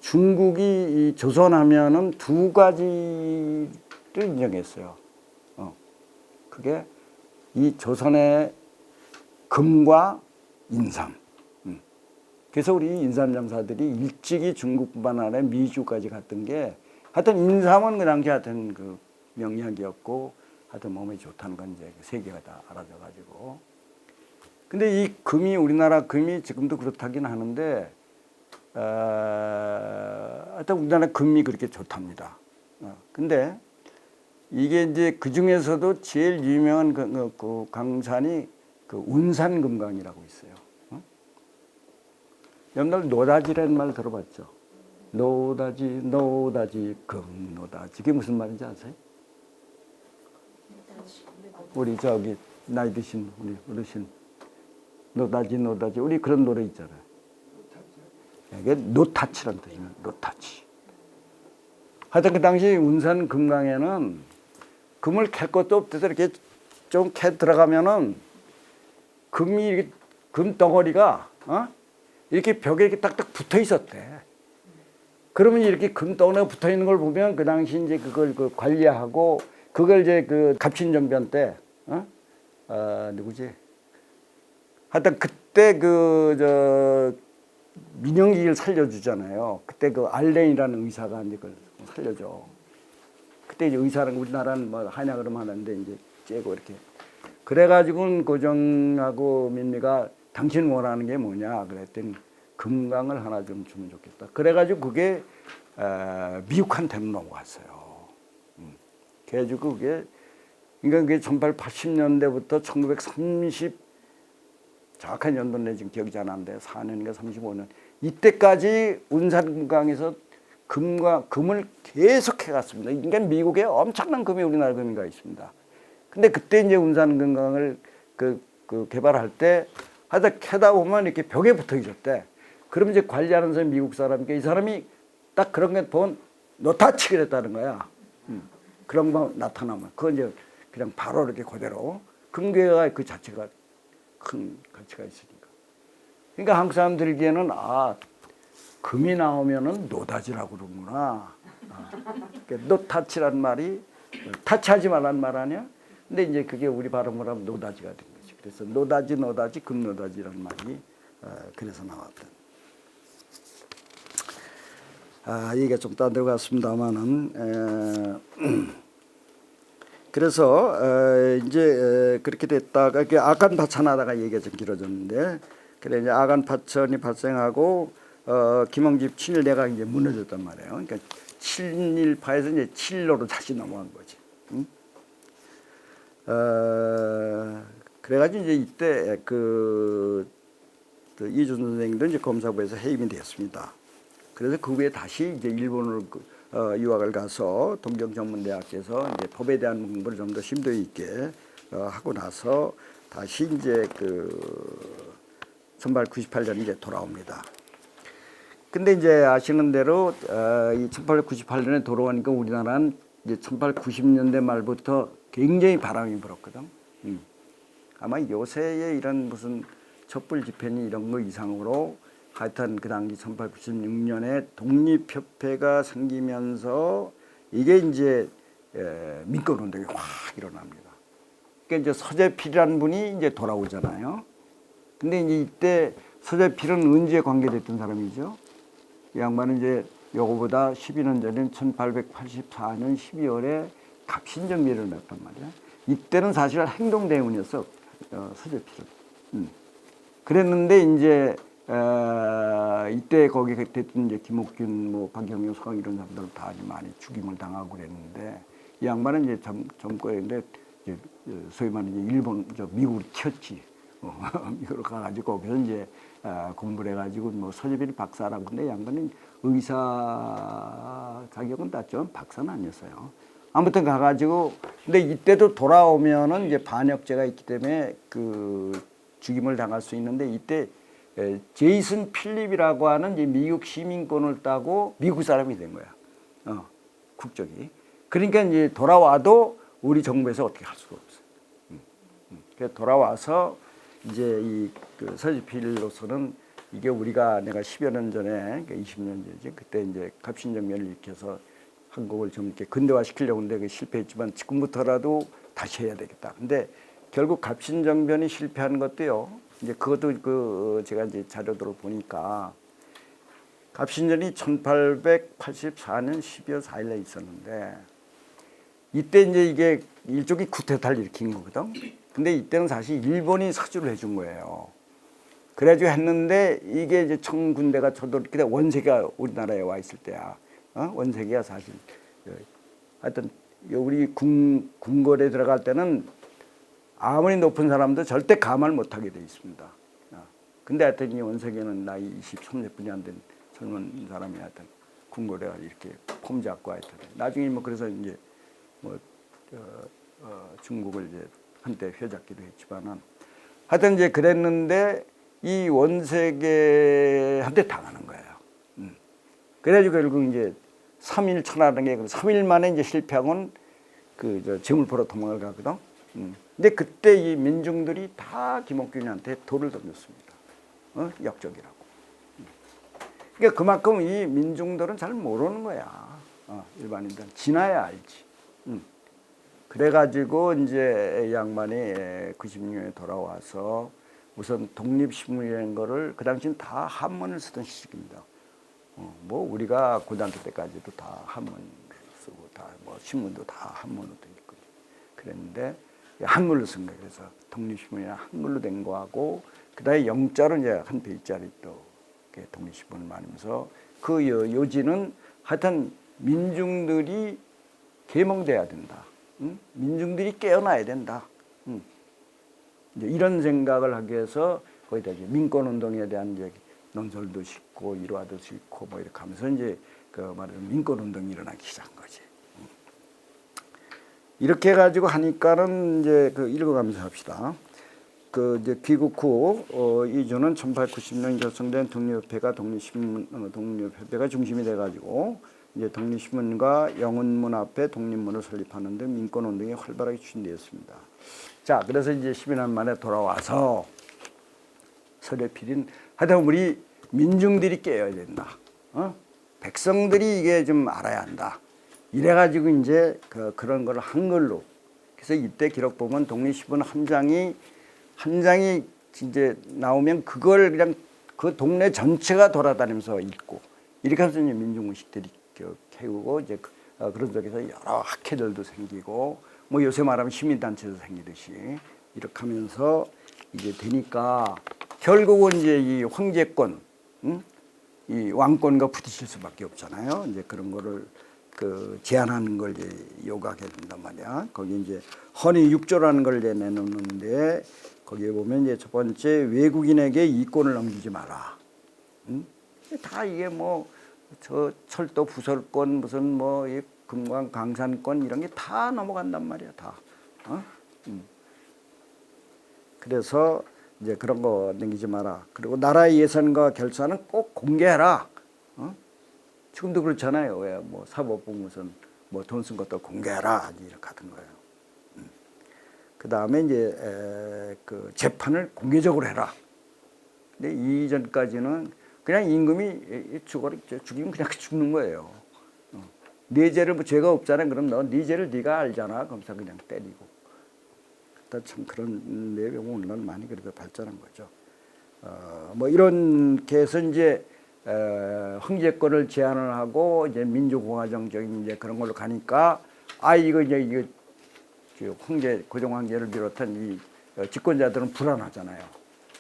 중국이 이 조선하면은 두 가지를 인정했어요. 그게 이 조선의 금과 인삼. 그래서 우리 인삼 장사들이 일찍이 중국뿐만 아니라 미주까지 갔던 게 하여튼 인삼은 그 당시 하여튼 그 명약이었고 하여튼 몸에 좋다는 건 이제 세계가 다 알아져가지고. 근데 이 금이 우리나라 금이 지금도 그렇다긴 하는데 하여튼 우리나라 금이 그렇게 좋답니다. 근데 이게 이제 그 중에서도 제일 유명한 그 강산이 그 운산금강이라고 있어요. 여러분들 노다지라는 말 들어봤죠? 노다지, 금노다지. 그게 무슨 말인지 아세요? 우리 저기 나이 드신 우리 어르신 노다지 우리 그런 노래 있잖아요. 이게 노타치라는 뜻이에요. 노타치. 하여튼 그 당시 운산 금강에는 금을 캘 것도 없대서 이렇게 좀 캐 들어가면은 금이 이렇게 금 덩어리가 이렇게 벽에 이렇게 딱딱 붙어 있었대. 그러면 이렇게 금 덩어리가 붙어 있는 걸 보면 그 당시 이제 그걸 관리하고 그걸 이제 그 갑신정변 때 누구지? 하여튼 그때 민영기를 살려주잖아요. 그때 그 알렌이라는 의사가 이제 그걸 살려줘. 그때 이제 의사는 우리나라는 뭐 한약으로 하는데 이제 째고 이렇게. 그래가지고는 고종하고 민미가 당신 원하는 게 뭐냐 그랬더니 금강을 하나 좀 주면 좋겠다. 그래가지고 그게 미국한테는 넘어갔어요. 그래가지고 그게 그러니까 그게 1880년대부터 1930 정확한 연도는 지금 기억이 잘 안 나는데 4년인가 35년 이때까지 운산금강에서 금을 계속 해갔습니다. 그러니까 미국에 엄청난 금이 우리나라 금이가 있습니다. 근데 그때 이제 운산금강을 개발할 때 하다 캐다 보면 이렇게 벽에 붙어 있었대. 그럼 이제 관리하는 사람이 미국 사람이니까 이 사람이 딱 그런 게 본 노타치 그랬다는 거야. 그런 거 나타나면 그건 이제 그냥 바로 이렇게 그대로 금괴가 그 자체가 큰 가치가 있으니까. 그러니까 한국 사람 들기에는 금이 나오면은 노다지라고 그러는구나. 노타치란 말이 타치하지 말란 말 아니야? 근데 이제 그게 우리 발음으로 하면 노다지가 된 거지. 그래서 노다지, 금노다지라는 말이 그래서 나왔던. 얘기가 좀 딴 데로 갔습니다만은 그래서 이제 그렇게 됐다가 아간 파천하다가 얘기가 좀 길어졌는데 그래 이제 아간 파천이 발생하고 김홍집 친일대가 이제 무너졌단 말이에요. 그러니까 친일파에서 이제 친일로로 다시 넘어간 거지. 응? 그래가지고 이제 이때 이준 선생님도 이제 검사부에서 해임이 되었습니다. 그래서 그 후에 다시 이제 일본으로 유학을 가서 동경전문대학에서 이제 법에 대한 공부를 좀 더 심도 있게 하고 나서 다시 이제 1898년 이제 돌아옵니다. 근데 이제 아시는 대로 이 1898년에 돌아오니까 우리나라는 이제 1890년대 말부터 굉장히 바람이 불었거든. 아마 요새의 이런 무슨 촛불 집회니 이런 거 이상으로 하여튼 그 당시 1896년에 독립협회가 생기면서 이게 이제 민권운동이 확 일어납니다. 그러니까 이제 서재필이라는 분이 이제 돌아오잖아요. 근데 이제 이때 서재필은 은지에 관계됐던 사람이죠. 이 양반은 이제 요거보다 12년 전인 1884년 12월에 갑신정변을 일어났단 말이야. 이때는 사실 행동대원이었어. 서재필은. 그랬는데 이제 이때 거기 됐던 이제 김옥균, 뭐 박경영, 소강 이런 사람들 다 많이 죽임을 당하고 그랬는데 이 양반은 이제 젊고였는데 이제 소위 말하는 일본, 미국으로 튀었지. 미국으로 가가지고 거기서 이제 공부를 해가지고 뭐 서재필 박사라고 근데 양반은 의사 자격은 땄죠. 박사는 아니었어요. 아무튼 가가지고 근데 이때도 돌아오면은 이제 반역죄가 있기 때문에 죽임을 당할 수 있는데 이때 제이슨 필립이라고 하는 이제 미국 시민권을 따고 미국 사람이 된 거야. 국적이. 그러니까 이제 돌아와도 우리 정부에서 어떻게 할 수가 없어. 그래서 돌아와서 이제 서재필로서는 이게 우리가 내가 10여 년 전에 20년 전이지 그때 이제 갑신정변을 일으켜서 한국을 좀 이렇게 근대화시키려고 했는데 실패했지만 지금부터라도 다시 해야 되겠다. 근데 결국 갑신정변이 실패한 것도요. 이제 그것도 제가 이제 자료들을 보니까 갑신전이 1884년 12월 4일에 있었는데 이때 이제 이게 일종의 쿠데타를 일으킨 거거든. 근데 이때는 사실 일본이 사주를 해준 거예요. 그래가지고 했는데 이게 이제 청군대가 저도 그때 원세가 우리나라에 와 있을 때야. 원세기가 사실 하여튼 우리 궁궐에 들어갈 때는 아무리 높은 사람도 절대 감을 못하게 돼 있습니다. 근데 하여튼 이 원세기는 나이 23세뿐이 안 된 젊은 사람이 하여튼 궁궐에 이렇게 폼 잡고 하여튼 나중에 뭐 그래서 이제 뭐 중국을 이제 한때 회잡기도 했지만은 하여튼 이제 그랬는데 이 원세계한테 당하는 거예요. 그래가지고 결국 이제 3일 천하라는 게 3일 만에 이제 실패하고는 제물포로 도망을 가거든. 근데 그때 이 민중들이 다 김옥균한테 돌을 던졌습니다. 역적이라고. 그러니까 그만큼 이 민중들은 잘 모르는 거야. 일반인들은 지나야 알지. 그래가지고 이제 양반이 96년에 돌아와서 우선 독립신문이라는 거를 그 당시는 다 한문을 쓰던 시기입니다. 뭐 우리가 고등학교 때까지도 다 한문 쓰고 다 뭐 신문도 다 한문으로 돼 있고 그랬는데 한글로 쓴 거예요. 그래서 독립신문이나 한글로 된 거하고 그다음에 영자로 이제 한 페이지짜리 또 독립신문을 만들면서 그 요지는 하여튼 민중들이 계몽돼야 된다. 민중들이 깨어나야 된다. 이제 이런 생각을 하기 위해서 거기다 이제 민권운동에 대한 이제 논설도 싣고 일화도 싣고 뭐 이렇게 하면서 이제 말하자면 민권운동이 일어나기 시작한 거지. 이렇게 해가지고 하니까는 이제 읽어가면서 합시다. 이제 귀국 후 이주는 1890년 결성된 독립협회가 독립협회가 중심이 돼가지고 이제 독립신문과 영운문 앞에 독립문을 설립하는 등 민권운동이 활발하게 추진되었습니다. 자, 그래서 이제 12년 만에 돌아와서 서재필은 하여튼 우리 민중들이 깨어야 된다. 백성들이 이게 좀 알아야 한다. 이래가지고 이제 그런 걸 한글로. 그래서 이때 기록 보면 독립신문 한 장이 이제 나오면 그걸 그냥 그 동네 전체가 돌아다니면서 읽고 이렇게 해서 이제 민중문식들이 키우고 이제 그런 속에서 여러 학회들도 생기고 뭐 요새 말하면 시민단체도 생기듯이 이렇게 하면서 이제 되니까 결국은 이제 이 황제권, 이 왕권과 부딪힐 수밖에 없잖아요. 이제 그런 거를 제한하는 걸 이제 요구하게 된단 말이야. 거기 이제 헌의 6조라는 걸 이제 내놓는데 거기에 보면 이제 첫 번째 외국인에게 이권을 넘기지 마라. 다 이게 뭐 저 철도 부설권 무슨 뭐 이 금강 강산권 이런 게 다 넘어간단 말이야 다. 그래서 이제 그런 거 넘기지 마라. 그리고 나라의 예산과 결산은 꼭 공개해라. 지금도 그렇잖아요. 왜 뭐 사법부 무슨 뭐 돈 쓴 것도 공개해라 이렇게 하던 거예요. 그 다음에 이제 그 재판을 공개적으로 해라. 근데 이전까지는 그냥 임금이 죽이면 그냥 죽는 거예요. 네 죄를 뭐 죄가 없잖아. 그럼 너 네 죄를 네가 알잖아. 그러면서 그냥 때리고. 참 그런 내용이 오늘날 많이 그래도 발전한 거죠. 뭐 이렇게 해서 이제 황제권을 제한을 하고 이제 민주공화정적인 이제 그런 걸로 가니까 이거 황제 고종 황제를 비롯한 이 집권자들은 불안하잖아요.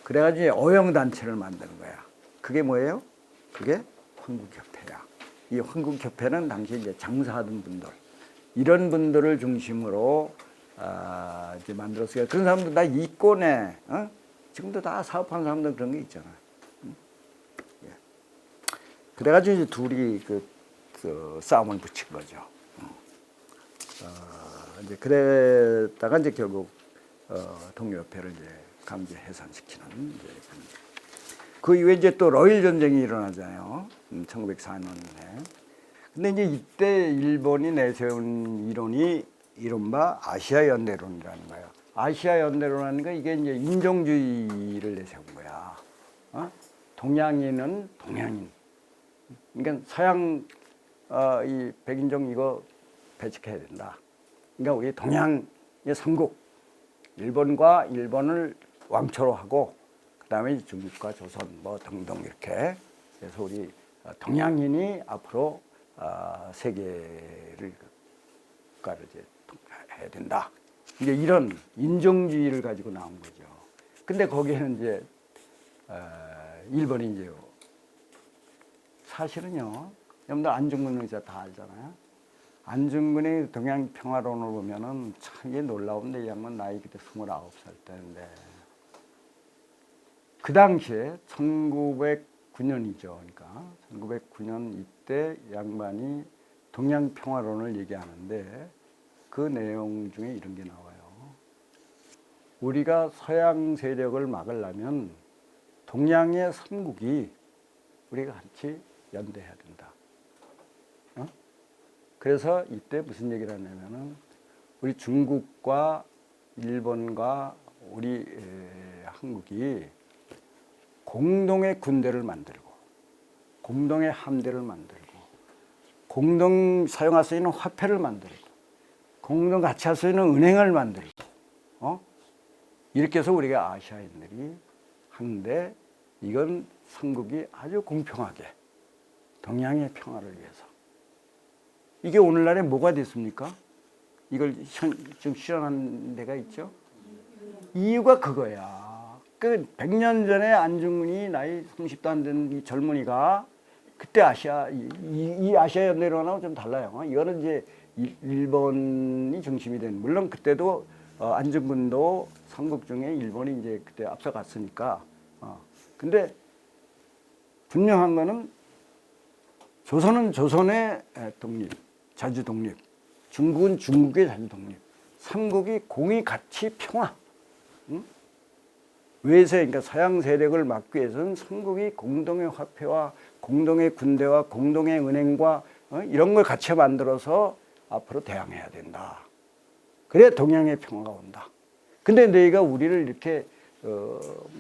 그래가지고 이제 어영단체를 만드는 거야. 그게 뭐예요? 그게 황국협회야. 이 황국협회는 당시 이제 장사하던 분들, 이런 분들을 중심으로 이제 만들었어요. 그런 사람들 다 이권에, 지금도 다 사업하는 사람들 그런 게 있잖아. 예. 그래가지고 이제 둘이 그 싸움을 붙인 거죠. 이제 그랬다가 이제 결국 동료협회를 이제 강제 해산시키는 이제 그 이후에 이제 또 러일 전쟁이 일어나잖아요. 1904년에. 근데 이제 이때 일본이 내세운 이론이 이른바 아시아 연대론이라는 거예요. 아시아 연대론이라는 거 이게 이제 인종주의를 내세운 거야. 동양인은 동양인. 그러니까 서양 이 백인종 이거 배척해야 된다. 그러니까 우리 동양의 삼국, 일본과 일본을 왕초로 하고 그다음에 중국과 조선 뭐 등등 이렇게 그래서 우리 동양인이 앞으로 세계를 국가를 이제 해야 된다. 이제 이런 인종주의를 가지고 나온 거죠. 근데 거기에는 이제 일본이 이제 사실은요. 여러분들 안중근 의사 다 알잖아요. 안중근의 동양평화론을 보면은 참 이게 놀라운데 이 양반 나이 그때 29살 때인데 그 당시에 1909년이죠. 그러니까 1909년 이때 양반이 동양평화론을 얘기하는데 그 내용 중에 이런 게 나와요. 우리가 서양 세력을 막으려면 동양의 삼국이 우리가 같이 연대해야 된다. 그래서 이때 무슨 얘기를 하냐면은 우리 중국과 일본과 우리 한국이 공동의 군대를 만들고 공동의 함대를 만들고 공동 사용할 수 있는 화폐를 만들고 공동 같이 할 수 있는 은행을 만들고 이렇게 해서 우리가 아시아인들이 하는데 이건 삼국이 아주 공평하게 동양의 평화를 위해서 이게 오늘날에 뭐가 됐습니까? 이걸 지금 실현한 데가 있죠. 이유가 그거야. 그 100년 전에 안중근이 나이 30도 안 된 이 젊은이가 그때 이 아시아 연대론하고 좀 달라요. 이거는 이제 일본이 중심이 된 물론 그때도 안중근도 삼국 중에 일본이 이제 그때 앞서갔으니까 근데 분명한 거는 조선은 조선의 독립, 자주 독립, 중국은 중국의 자주 독립, 삼국이 공의 가치 평화. 외세, 그러니까 서양 세력을 막기 위해서는 삼국이 공동의 화폐와 공동의 군대와 공동의 은행과 이런 걸 같이 만들어서 앞으로 대항해야 된다. 그래야 동양의 평화가 온다. 근데 너희가 우리를 이렇게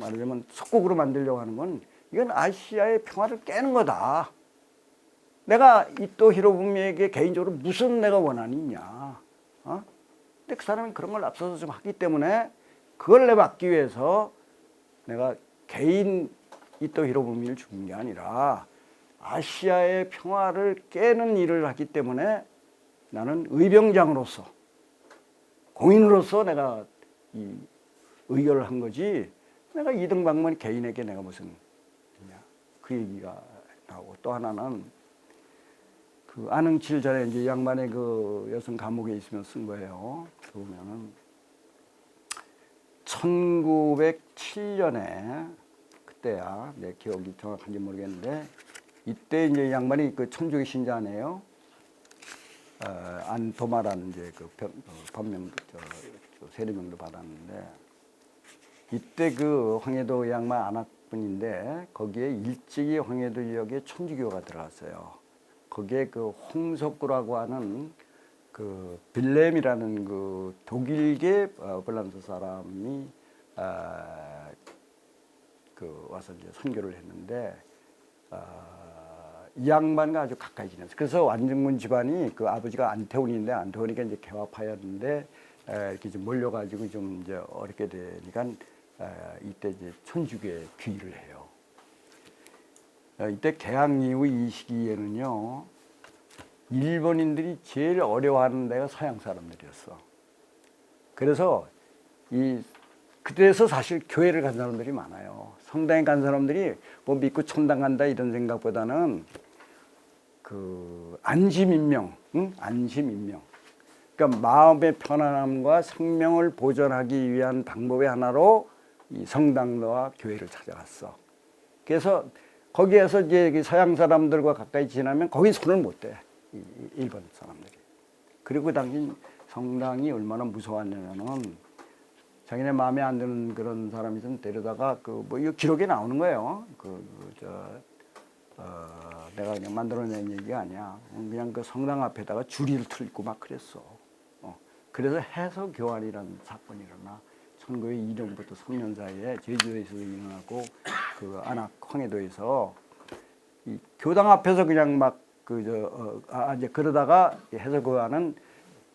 말하자면 속국으로 만들려고 하는 건 이건 아시아의 평화를 깨는 거다. 내가 이토 히로부미에게 개인적으로 무슨 내가 원한이 있냐. 근데 그 사람은 그런 걸 앞서서 좀 하기 때문에 그걸 내가 막기 위해서 내가 개인 이토 히로부미를 죽인 게 아니라 아시아의 평화를 깨는 일을 하기 때문에 나는 의병장으로서 공인으로서 내가 이 의결을 한 거지 내가 이등박만 개인에게 내가 무슨 그 얘기가 나오고 또 하나는 그 안흥칠 전에 이제 양반의 그 여성 감옥에 있으면 쓴 거예요. 보면은 1907년에 그때야 내 기억이 정확한지 모르겠는데 이때 이제 양반이 그 천주교 신자네요. 안도마라는 이제 그 법명 세례명도 받았는데 이때 그 황해도 양반 안학분인데 거기에 일찍이 황해도 지역에 천주교가 들어갔어요. 거기에 그 홍석구라고 하는 그 빌렘이라는 그 독일계 폴란드 사람이 그 와서 이제 선교를 했는데 이 양반과 아주 가까이 지냈어요. 그래서 안중근 집안이 그 아버지가 안태훈인데 안태훈이가 이제 개화파였는데 이렇게 좀 몰려가지고 좀 이제 어렵게 되니까 이때 이제 천주교에 귀의를 해요. 이때 개항 이후 이 시기에는요 일본인들이 제일 어려워하는 데가 서양 사람들이었어. 그래서 그때서 사실 교회를 간 사람들이 많아요. 성당에 간 사람들이 뭐 믿고 천당 간다 이런 생각보다는 그 안심인명, 응? 안심인명. 그러니까 마음의 편안함과 생명을 보존하기 위한 방법의 하나로 이 성당과 교회를 찾아갔어. 그래서 거기에서 이제 서양 사람들과 가까이 지나면 거기 손을 못 대. 일본 사람들이. 그리고 그 당시 성당이 얼마나 무서웠냐면은 자기네 마음에 안 드는 그런 사람이 좀 데려다가 그 뭐 이거 기록에 나오는 거예요. 내가 그냥 만들어낸 얘기가 아니야. 그냥 그 성당 앞에다가 줄이를 틀고 막 그랬어. 그래서 해서 교환이라는 사건이 일어나 1902년부터 3년 사이에 제주도에서도 일어나고 그 안악 황해도에서 이 교당 앞에서 그냥 막 이제 그러다가 해서 교환은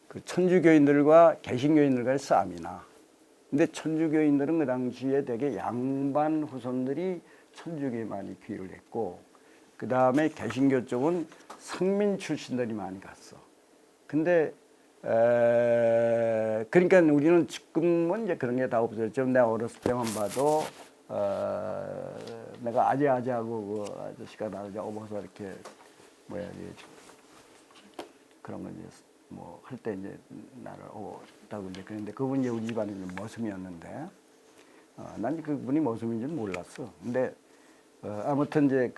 그 천주교인들과 개신교인들과의 싸움이 나. 근데 천주교인들은 그 당시에 되게 양반 후손들이 천주교에 많이 귀의를 했고 그 다음에 개신교 쪽은 상민 출신들이 많이 갔어. 근데 그러니까 우리는 지금은 이제 그런 게 다 없어졌죠. 내가 어렸을 때만 봐도 내가 아재하고 그 아저씨가 나를 업어서 이렇게 뭐야 그런 거 이제 뭐 할 때 이제 나를 업었다고 이제 그랬는데 그분이 이제 우리 집안에 머슴이었는데 난 그분이 머슴인지는 몰랐어. 근데 아무튼 이제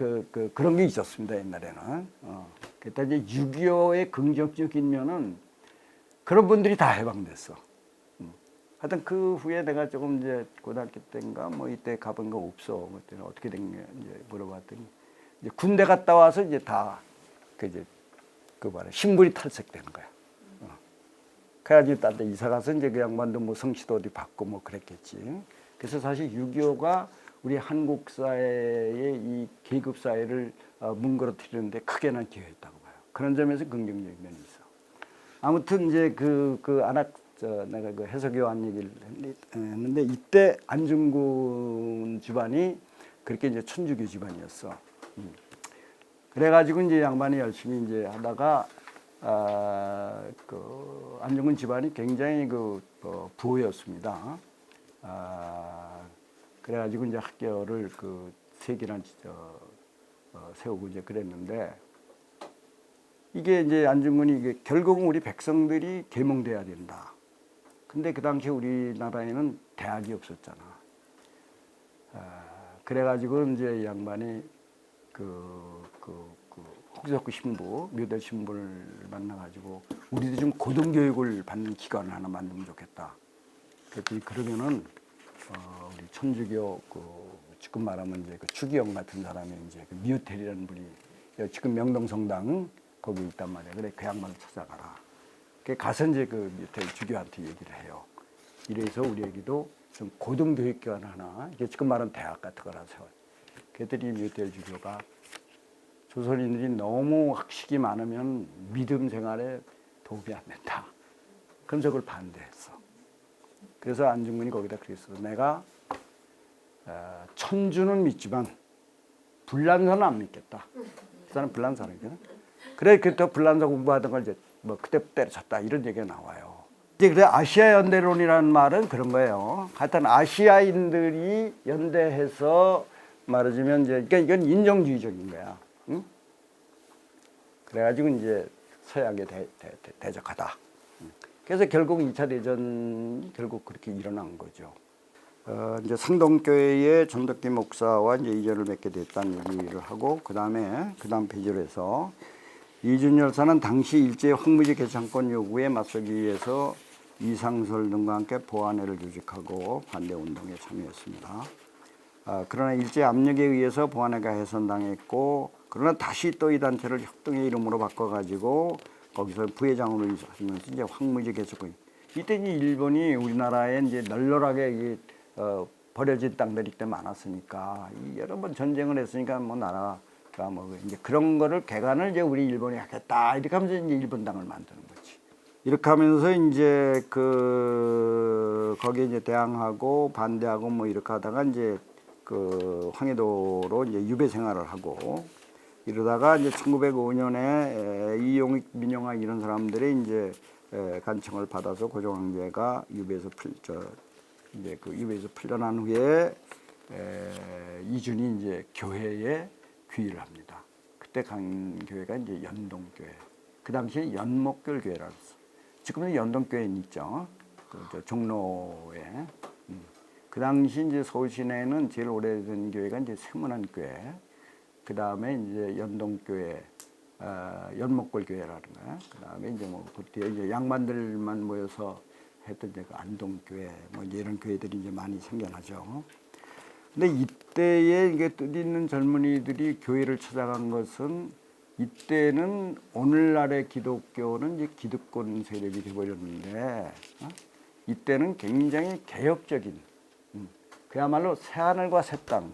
그런 게 있었습니다 옛날에는. 그때 이제 6.25의 긍정적인 면은 그런 분들이 다 해방됐어. 하여튼 그 후에 내가 조금 이제 고등학교 때인가 뭐 이때 가본 거 없어. 그때는 어떻게 된 게 이제 물어봤더니 이제 군대 갔다 와서 이제 다 그 말에 신분이 탈색되는 거야. 그래가지고 딴 데 이사 가서 이제 그 양반도 뭐 성씨도 어디 받고 뭐 그랬겠지. 그래서 사실 6.25가 우리 한국 사회의 이 계급 사회를 뭉그러뜨리는데 크게 난 기여했다고 봐요. 그런 점에서 긍정적인 면이 있어. 아무튼 이제 내가 그 해석교환 얘기를 했는데 이때 안중근 집안이 그렇게 이제 천주교 집안이었어. 그래가지고 이제 양반이 열심히 이제 하다가 그 안중근 집안이 굉장히 부호였습니다. 그래가지고 이제 학교를 그 3개나 세우고 이제 그랬는데 이게 이제 안중근이 이게 결국은 우리 백성들이 계몽돼야 된다. 근데 그 당시 우리나라에는 대학이 없었잖아. 그래가지고 이제 이 양반이 홍석구 신부, 묘대 신부를 만나가지고 우리도 좀 고등교육을 받는 기관을 하나 만들면 좋겠다. 그랬더니 그러면은 우리 천주교 지금 말하면 이제 그 추기영 같은 사람이 이제 그 미우텔이라는 분이 지금 명동성당 거기 있단 말이야. 그래 그 양반을 찾아가라. 가서 이제 그 미우텔 주교한테 얘기를 해요. 이래서 우리에게도 좀 고등교육기관 하나, 이게 지금 말하는 대학 같은 거라서. 그랬더니 미우텔 주교가 조선인들이 너무 학식이 많으면 믿음 생활에 도움이 안 된다. 그래서 그걸 반대했어. 그래서 안중근이 거기다 그랬어. 내가 천주는 믿지만 불란서는 안 믿겠다. 집사는 불란 사람이거든. 그래 그때 불란서 공부하던 걸 이제 뭐 그때 때려쳤다 이런 얘기가 나와요. 이제 그래 아시아 연대론이라는 말은 그런 거예요. 하여튼 아시아인들이 연대해서 말하자면 이제 그러니까 이건 인종주의적인 거야. 응? 그래가지고 이제 서양에 대적하다. 그래서 결국 2차 대전 결국 그렇게 일어난 거죠. 이제 상동교회의 전덕기 목사와 이제 이전을 맺게 됐다는 얘기를 하고 그다음 페이지로 해서 이준 열사는 당시 일제 황무지 개창권 요구에 맞서기 위해서 이상설 등과 함께 보안회를 조직하고 반대 운동에 참여했습니다. 그러나 일제 압력에 의해서 보안회가 해산당했고 그러나 다시 또 이 단체를 협동의 이름으로 바꿔가지고 거기서 부회장으로 하시면서 이제 황무지 개척권 이때 이제 일본이 우리나라에 이제 널널하게 버려진 땅들이 때 많았으니까 여러 번 전쟁을 했으니까 뭐 나라가 뭐 이제 그런 거를 개간을 이제 우리 일본이 하겠다 이렇게 하면서 이제 일본 당을 만드는 거지. 이렇게 하면서 이제 거기에 이제 대항하고 반대하고 뭐 이렇게 하다가 이제 그 황해도로 이제 유배 생활을 하고 이러다가 이제 1905년에 이용익, 민영학 이런 사람들이 이제 간청을 받아서 고종황제가 유배에서 풀려난 후에 이준이 이제 교회에 귀의를 합니다. 그때 간 교회가 이제 연동교회. 그 당시에 연목결 교회라고 했어. 지금은 연동교회는 있죠. 그 종로에. 그 당시 이제 서울 시내에는 제일 오래된 교회가 이제 세문안교회. 그 다음에 이제 연동교회, 연목골교회라는 거야. 그 다음에 이제 뭐 그때 이제 양반들만 모여서 했던 이제 그 안동교회, 뭐 이런 교회들이 이제 많이 생겨나죠. 근데 이때에 이게 뜻있는 젊은이들이 교회를 찾아간 것은 이때는 오늘날의 기독교는 이제 기득권 세력이 되어버렸는데 이때는 굉장히 개혁적인 그야말로 새하늘과 새 땅.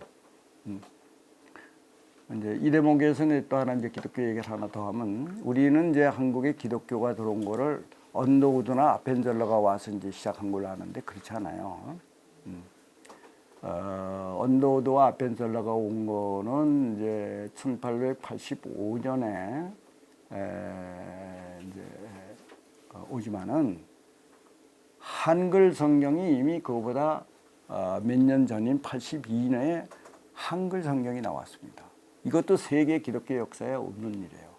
이제 이 대목에서는 또 하나 이제 기독교 얘기를 하나 더 하면 우리는 이제 한국에 기독교가 들어온 거를 언더우드나 아펜젤러가 와서 이제 시작한 걸로 아는데 그렇지 않아요. 언더우드와 아펜젤러가 온 거는 이제 1885년에 이제 오지만은 한글 성경이 이미 그거보다 몇 년 전인 82년에 한글 성경이 나왔습니다. 이것도 세계 기독교 역사에 없는 일이에요.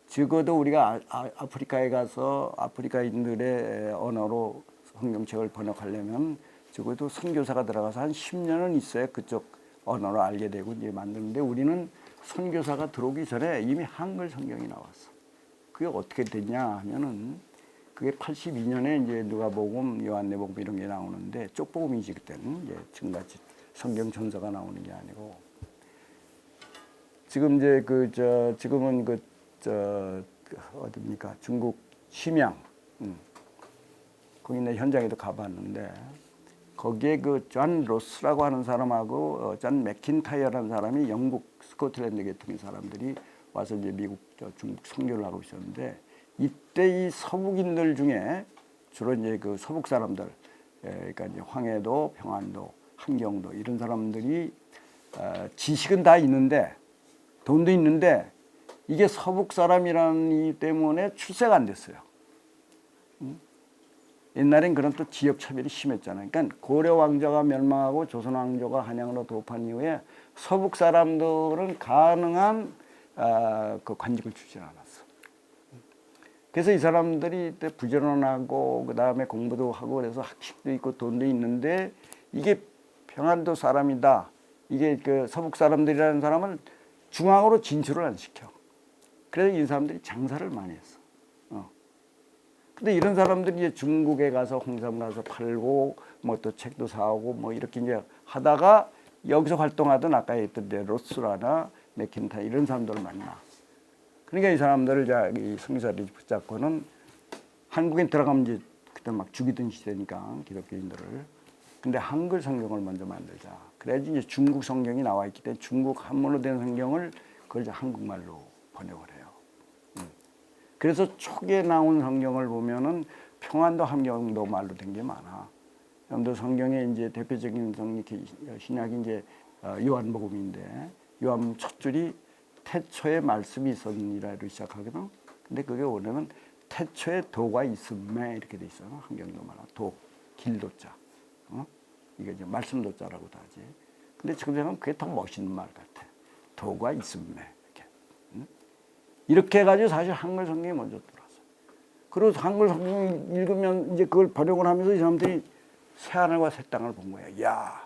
적어도 우리가 아프리카에 가서 아프리카인들의 언어로 성경책을 번역하려면 적어도 선교사가 들어가서 한 10년은 있어야 그쪽 언어를 알게 되고 이제 만드는데 우리는 선교사가 들어오기 전에 이미 한글 성경이 나왔어. 그게 어떻게 됐냐 하면은 그게 82년에 이제 누가복음, 요한계복음 이런 게 나오는데 쪽복음이지 그때는 이제 지금같이 성경 전서가 나오는 게 아니고 지금 이제 지금은 어디입니까? 중국 심양. 거기 내 현장에도 가봤는데 거기에 그 존 로스라고 하는 사람하고 존 맥킨타이어라는 사람이 영국 스코틀랜드 계통의 사람들이 와서 이제 미국 중국 선교를 하고 있었는데 이때 이 서북인들 중에 주로 이제 그 서북 사람들 그러니까 이제 황해도, 평안도, 함경도 이런 사람들이 지식은 다 있는데 돈도 있는데 이게 서북 사람이라는 이유 때문에 출세가 안 됐어요. 옛날엔 그런 또 지역 차별이 심했잖아요. 그러니까 고려 왕조가 멸망하고 조선 왕조가 한양으로 도입한 이후에 서북 사람들은 가능한 그 관직을 주지 않았어. 그래서 이 사람들이 부지런하고 그 다음에 공부도 하고 그래서 학식도 있고 돈도 있는데 이게 평안도 사람이다. 이게 그 서북 사람들이라는 사람은 중앙으로 진출을 안 시켜. 그래서 이 사람들이 장사를 많이 했어. 근데 이런 사람들이 이제 중국에 가서 홍삼 가서 팔고 뭐 또 책도 사오고 뭐 이렇게 이제 하다가 여기서 활동하던 아까 했던 로스라나 맥킨타이 이런 사람들을 만나. 그러니까 이 사람들을 이 성사들이 붙잡고는 한국에 들어가면 이제 그때 막 죽이던 시대니까 기독교인들을. 근데 한글 성경을 먼저 만들자. 그래야지 이제 중국 성경이 나와 있기 때문에 중국 한문으로 된 성경을 그걸 이제 한국말로 번역을 해요. 그래서 초기에 나온 성경을 보면은 평안도 함경도 말로 된 게 많아. 또 성경의 이제 대표적인 신약이 이제 요한복음인데 요한 첫 줄이 태초에 말씀이 있었니라로 시작하거든. 근데 그게 원래는 태초에 도가 있음에 이렇게 돼 있어. 한경도 말하 도, 길도자. 이게 이제 말씀도자라고도 하지. 근데 지금 생각하면 그게 더 멋있는 말 같아. 도가 있음에 이렇게. 이렇게 해가지고 사실 한글 성경이 먼저 들어왔어. 그리고 한글 성경 읽으면 이제 그걸 번역을 하면서 이 사람들이 새 하늘과 새 땅을 본 거야. 야,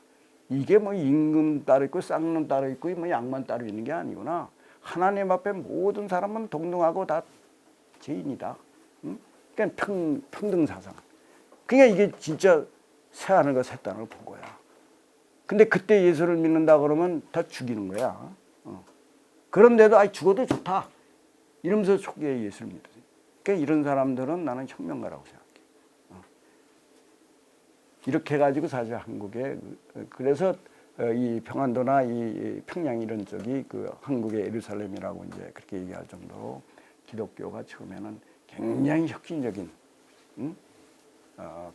이게 뭐 임금 따로 있고 쌍놈 따로 있고 뭐 양만 따로 있는 게 아니구나. 하나님 앞에 모든 사람은 동등하고 다 죄인이다. 그러니까 평등 사상. 그러니까 이게 진짜 새 하늘과 새 땅을 본 거야. 근데 그때 예수를 믿는다 그러면 다 죽이는 거야. 그런데도 아이 죽어도 좋다. 이러면서 초기에 예수를 믿었어요. 그러니까 이런 사람들은 나는 혁명가라고 생각해. 이렇게 해가지고 사실 한국에 그래서 이 평안도나 이 평양 이런 쪽이 그 한국의 예루살렘이라고 이제 그렇게 얘기할 정도로 기독교가 처음에는 굉장히 혁신적인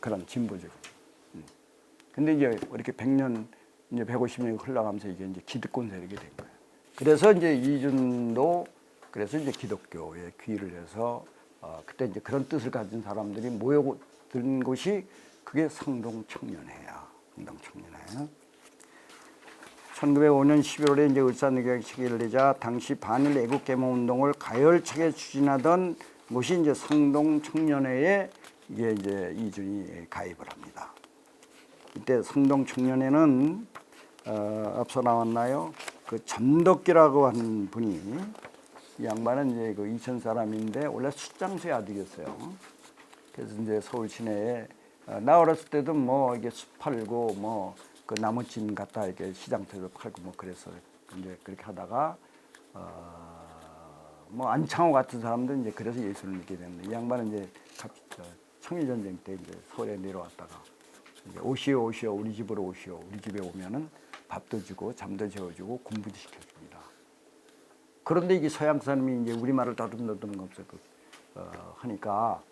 그런 진보적인. 근데 이제 이렇게 100년 이제 150년이 흘러가면서 이게 이제 기득권 세력이 된 거예요. 그래서 이제 이준도 그래서 이제 기독교에 귀의를 해서 그때 이제 그런 뜻을 가진 사람들이 모여든 곳이 그게 성동청년회야. 성동청년회. 1905년 11월에 이제 울산의교회 체계를 내자 당시 반일 애국 계몽 운동을 가열차게 추진하던 곳이 이제 성동청년회에 이게 이제 이준이 가입을 합니다. 이때 성동청년회는 앞서 나왔나요? 그 전덕기라고 하는 분이 이 양반은 이제 그 이천 사람인데 원래 숫장수의 아들이었어요. 그래서 이제 서울 시내에 나 어렸을 때도 뭐 이게 숲 팔고 뭐 그 나무찜 갖다 이렇게 시장터에서 팔고 뭐 그래서 이제 그렇게 하다가 뭐 안창호 같은 사람들은 이제 그래서 예수를 믿게 됐는데 이 양반은 이제 청일전쟁 때 이제 서울에 내려왔다가 이제 오시오 우리 집으로 오시오 우리 집에 오면은 밥도 주고 잠도 재워주고 공부도 시켜줍니다. 그런데 이게 서양 사람이 이제 우리말을 더듬더듬 없어 하니까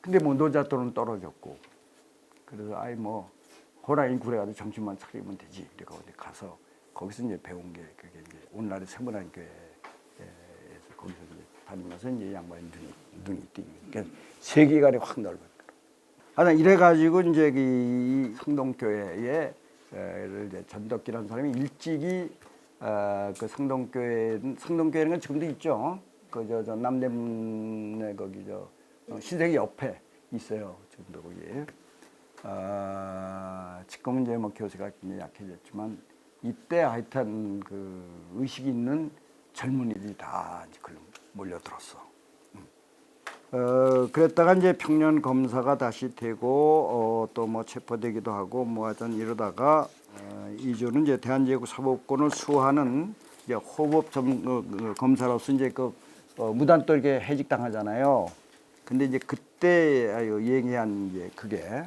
근데 뭐 노잣돈은 떨어졌고 그래서 아이 뭐 호랑이 굴에 가서 정신만 차리면 되지 이래가 어디 가서 거기서 이제 배운 게 그게 이제 오늘날의 세문안 교회에서 거기서 이제 다니면서 이제 양반의 눈이 띄는 그러니까 세계관이 확 넓어요. 하여튼 이래가지고 이제 이 성동교회에 이제 전덕기라는 사람이 일찍이 그 성동교회는 건 지금도 있죠. 그 저 남대문에 거기 신세계 옆에 있어요. 지금도 거기. 지금은 이제 뭐 교세가 굉장히 약해졌지만 이때 하여튼 그 의식이 있는 젊은이들이 다 이제 몰려들었어. 그랬다가 이제 평년 검사가 다시 되고 또 뭐 체포되기도 하고 뭐 하여튼 이러다가 이주는 이제 대한제국 사법권을 수호하는 이제 호법 검사로서 이제 그 무단 또 이렇게 해직당하잖아요. 근데 이제 그때 얘기한 이제 그게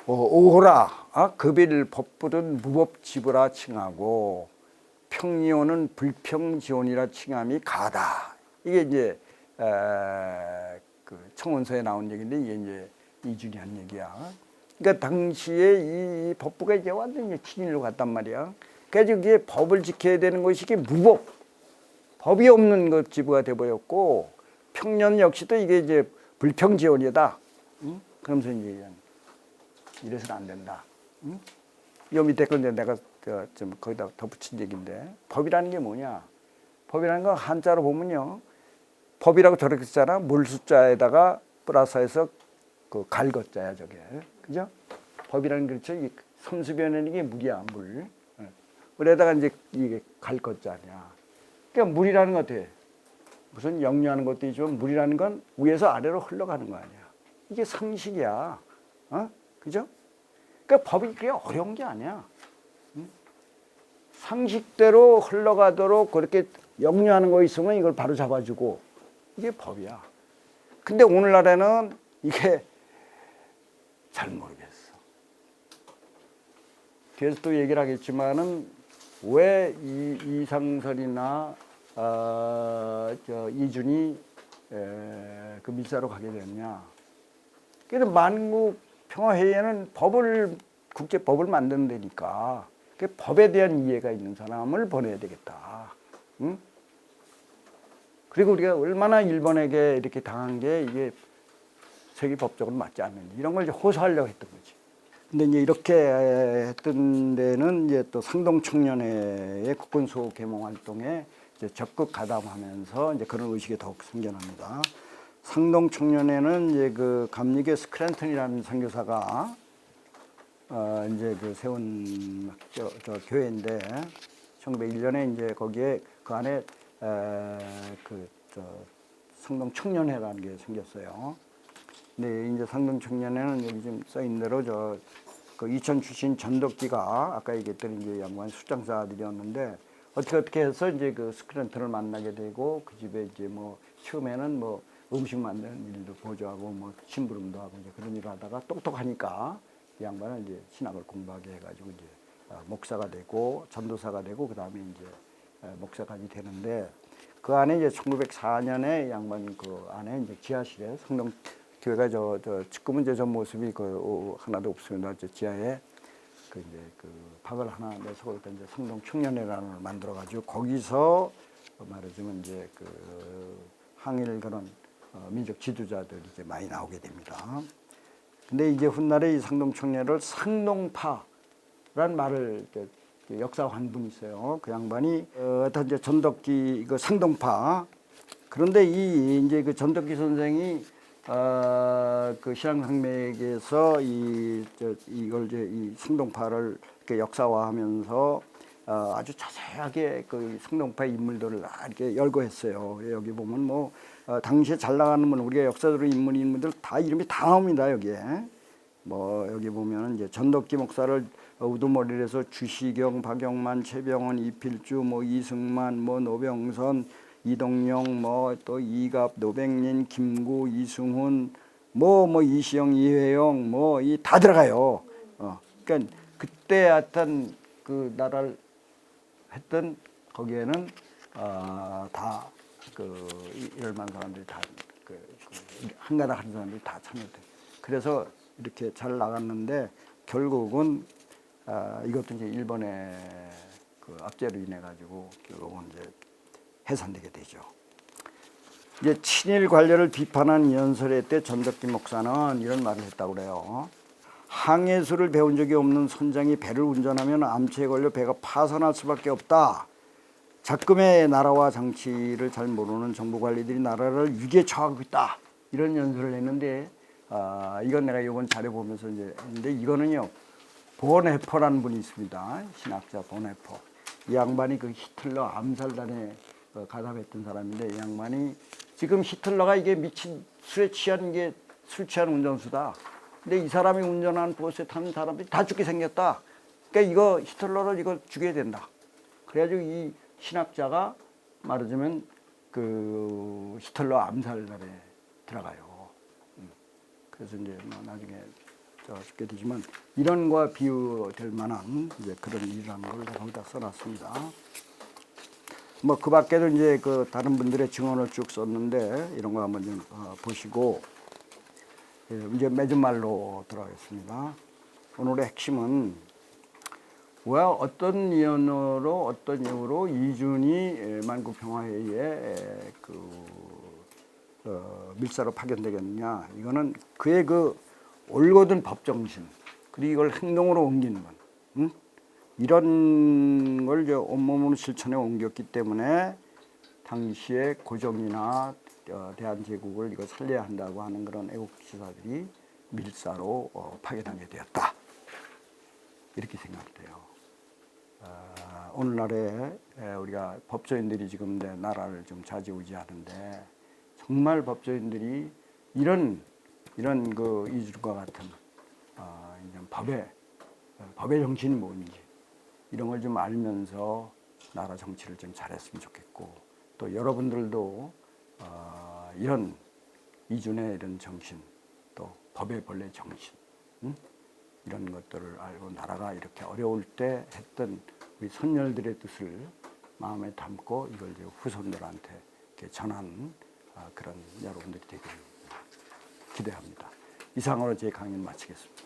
오호라 급일 법부든 무법지부라 칭하고 평리오는 불평지원이라 칭함이 가다. 이게 이제 그 청원서에 나온 얘기인데 이게 이제 이준이 한 얘기야. 그러니까 당시에 이 법부가 이제 완전히 친일로 갔단 말이야. 그래서 이게 법을 지켜야 되는 것이 이게 무법, 법이 없는 것 지부가 돼버렸고 평년 역시도 이게 이제 불평지원이다. 그러면서 이제 이래서는 안 된다. 요 밑에 건데 내가 좀 거기다 덧붙인 얘기인데 법이라는 게 뭐냐? 법이라는 건 한자로 보면요. 법이라고 저렇게 쓰잖아. 물 숫자에다가 플러스해서 그 갈것자야 저게. 그죠? 법이라는 게 그렇죠. 섬수변에는 이게 물이야, 물. 그래다가 이제 이게 갈것자냐. 그러니까 물이라는 것 같아. 무슨 역류하는 것도 있지만 물이라는 건 위에서 아래로 흘러가는 거 아니야. 이게 상식이야. 그죠? 그러니까 법이 그게 어려운 게 아니야. 상식대로 흘러가도록 그렇게 역류하는 거 있으면 이걸 바로 잡아주고 이게 법이야. 근데 오늘날에는 이게 잘 모르겠어. 그래서 또 얘기를 하겠지만은 왜 이상설이나 이준이 그 밀사로 가게 됐냐. 그래서 만국 평화회의에는 국제법을 만드는 데니까 그 법에 대한 이해가 있는 사람을 보내야 되겠다. 응? 그리고 우리가 얼마나 일본에게 이렇게 당한 게 이게 세계 법적으로 맞지 않는지 이런 걸 이제 호소하려고 했던 거지. 근데 이제 이렇게 했던 데는 이제 또 상동청년회의 국군수호 계몽 활동에 이제 적극 가담하면서 이제 그런 의식이 더욱 생겨납니다. 상동청년회는 이제 그 감리교 스크랜턴이라는 선교사가 이제 그 세운 저 교회인데 1901년에 이제 거기에 그 안에 상동청년회라는 게 생겼어요. 근데 이제 상동청년회는 여기 지금 써 있는 대로 그 이천 출신 전덕기가 아까 얘기했던 이제 양반 술장사 아들이었는데 어떻게 해서 이제 그 스크랜턴을 만나게 되고 그 집에 이제 뭐 처음에는 뭐 음식 만드는 일도 보조하고 뭐 심부름도 하고 이제 그런 일을 하다가 똑똑하니까 이 양반은 이제 신학을 공부하게 해가지고 이제 목사가 되고 전도사가 되고 그 다음에 이제 목사까지 되는데 그 안에 이제 1904년에 양반 그 안에 이제 지하실에 성동 교회가 지금은 이제 저 모습이 그 하나도 없습니다. 저 지하에 그 이제 그 벽을 하나 내서 그때 이제 성동 청년회라는 걸 만들어 가지고 거기서 말하자면 이제 그 항일 그런 민족 지도자들이 이제 많이 나오게 됩니다. 근데 이제 훗날에 이 상동 청년회를 상동파라는 말을 역사 한 분이 있어요. 그 양반이 어떤 이제 전덕기 그 상동파. 그런데 이제 그 전덕기 선생이 그 신앙상맥에서 이걸 이제 이 상동파를 이렇게 역사화하면서 아주 자세하게 그 상동파의 인물들을 이렇게 열거했어요. 여기 보면 뭐 당시에 잘 나가는 분 우리가 역사적으로 인물들 다 이름이 다 나옵니다. 여기에 뭐 여기 보면 이제 전덕기 목사를 우두머리를 해서 주시경, 박영만, 최병원, 이필주, 뭐 이승만, 뭐 노병선, 이동영, 뭐 또 이갑, 노백린, 김구, 이승훈, 뭐 이시영, 이회영, 뭐 이 다 들어가요. 그러니까 그때 하여튼 그 나라를 했던 거기에는 다 그 이럴만 사람들이 다 그 한가닥 하는 사람들이 다 참여돼. 그래서 이렇게 잘 나갔는데 결국은 이것도 이제 일본의 그 압제로 인해 가지고 결국은 이제 해산되게 되죠. 이제 친일 관료를 비판한 연설회 때 전덕기 목사는 이런 말을 했다고 그래요. 항해술을 배운 적이 없는 선장이 배를 운전하면 암체에 걸려 배가 파산할 수밖에 없다. 작금의 나라와 정치를 잘 모르는 정부 관리들이 나라를 위기에 처하고 있다. 이런 연설을 했는데 이건 내가 이번 자료 보면서 이제 했는데 이거는요 본해퍼라는 분이 있습니다. 신학자 본해퍼. 이 양반이 그 히틀러 암살단에 가담했던 사람인데 이 양반이 지금 히틀러가 이게 미친 술에 취한 게 술 취한 운전수다. 근데 이 사람이 운전하는 버스에 타는 사람들이 다 죽게 생겼다. 그러니까 이거 히틀러를 이걸 죽여야 된다. 그래가지고 이 신학자가 말하자면 그 히틀러 암살단에 들어가요. 그래서 이제 뭐 나중에 죽게 되지만 이런 거와 비유될 만한 이제 그런 일이라는 걸 거기다 써놨습니다. 뭐 그 밖에도 이제 그 다른 분들의 증언을 쭉 썼는데 이런 거 한번 좀 보시고 이제 맺은 말로 들어가겠습니다. 오늘의 핵심은 왜 어떤 이유로 이준이 만국평화회의에 밀사로 파견되겠느냐. 이거는 그의 그 올곧은 법정신 그리고 이걸 행동으로 옮기는 것 이런 걸 이제 온몸으로 실천에 옮겼기 때문에 당시에 고종이나 대한제국을 이거 살려야 한다고 하는 그런 애국지사들이 밀사로 파견하게 되었다. 이렇게 생각돼요. 오늘날에 우리가 법조인들이 지금 내 나라를 좀 좌지우지하는데 정말 법조인들이 이런 그 이준과 같은 법의 정신이 뭔지 이런 걸 좀 알면서 나라 정치를 좀 잘했으면 좋겠고 또 여러분들도 이런 이준의 이런 정신 또 법의 본래 정신 이런 것들을 알고 나라가 이렇게 어려울 때 했던 우리 선열들의 뜻을 마음에 담고 이걸 이제 후손들한테 이렇게 전하는 그런 여러분들이 되기를 기대합니다. 이상으로 제 강의를 마치겠습니다.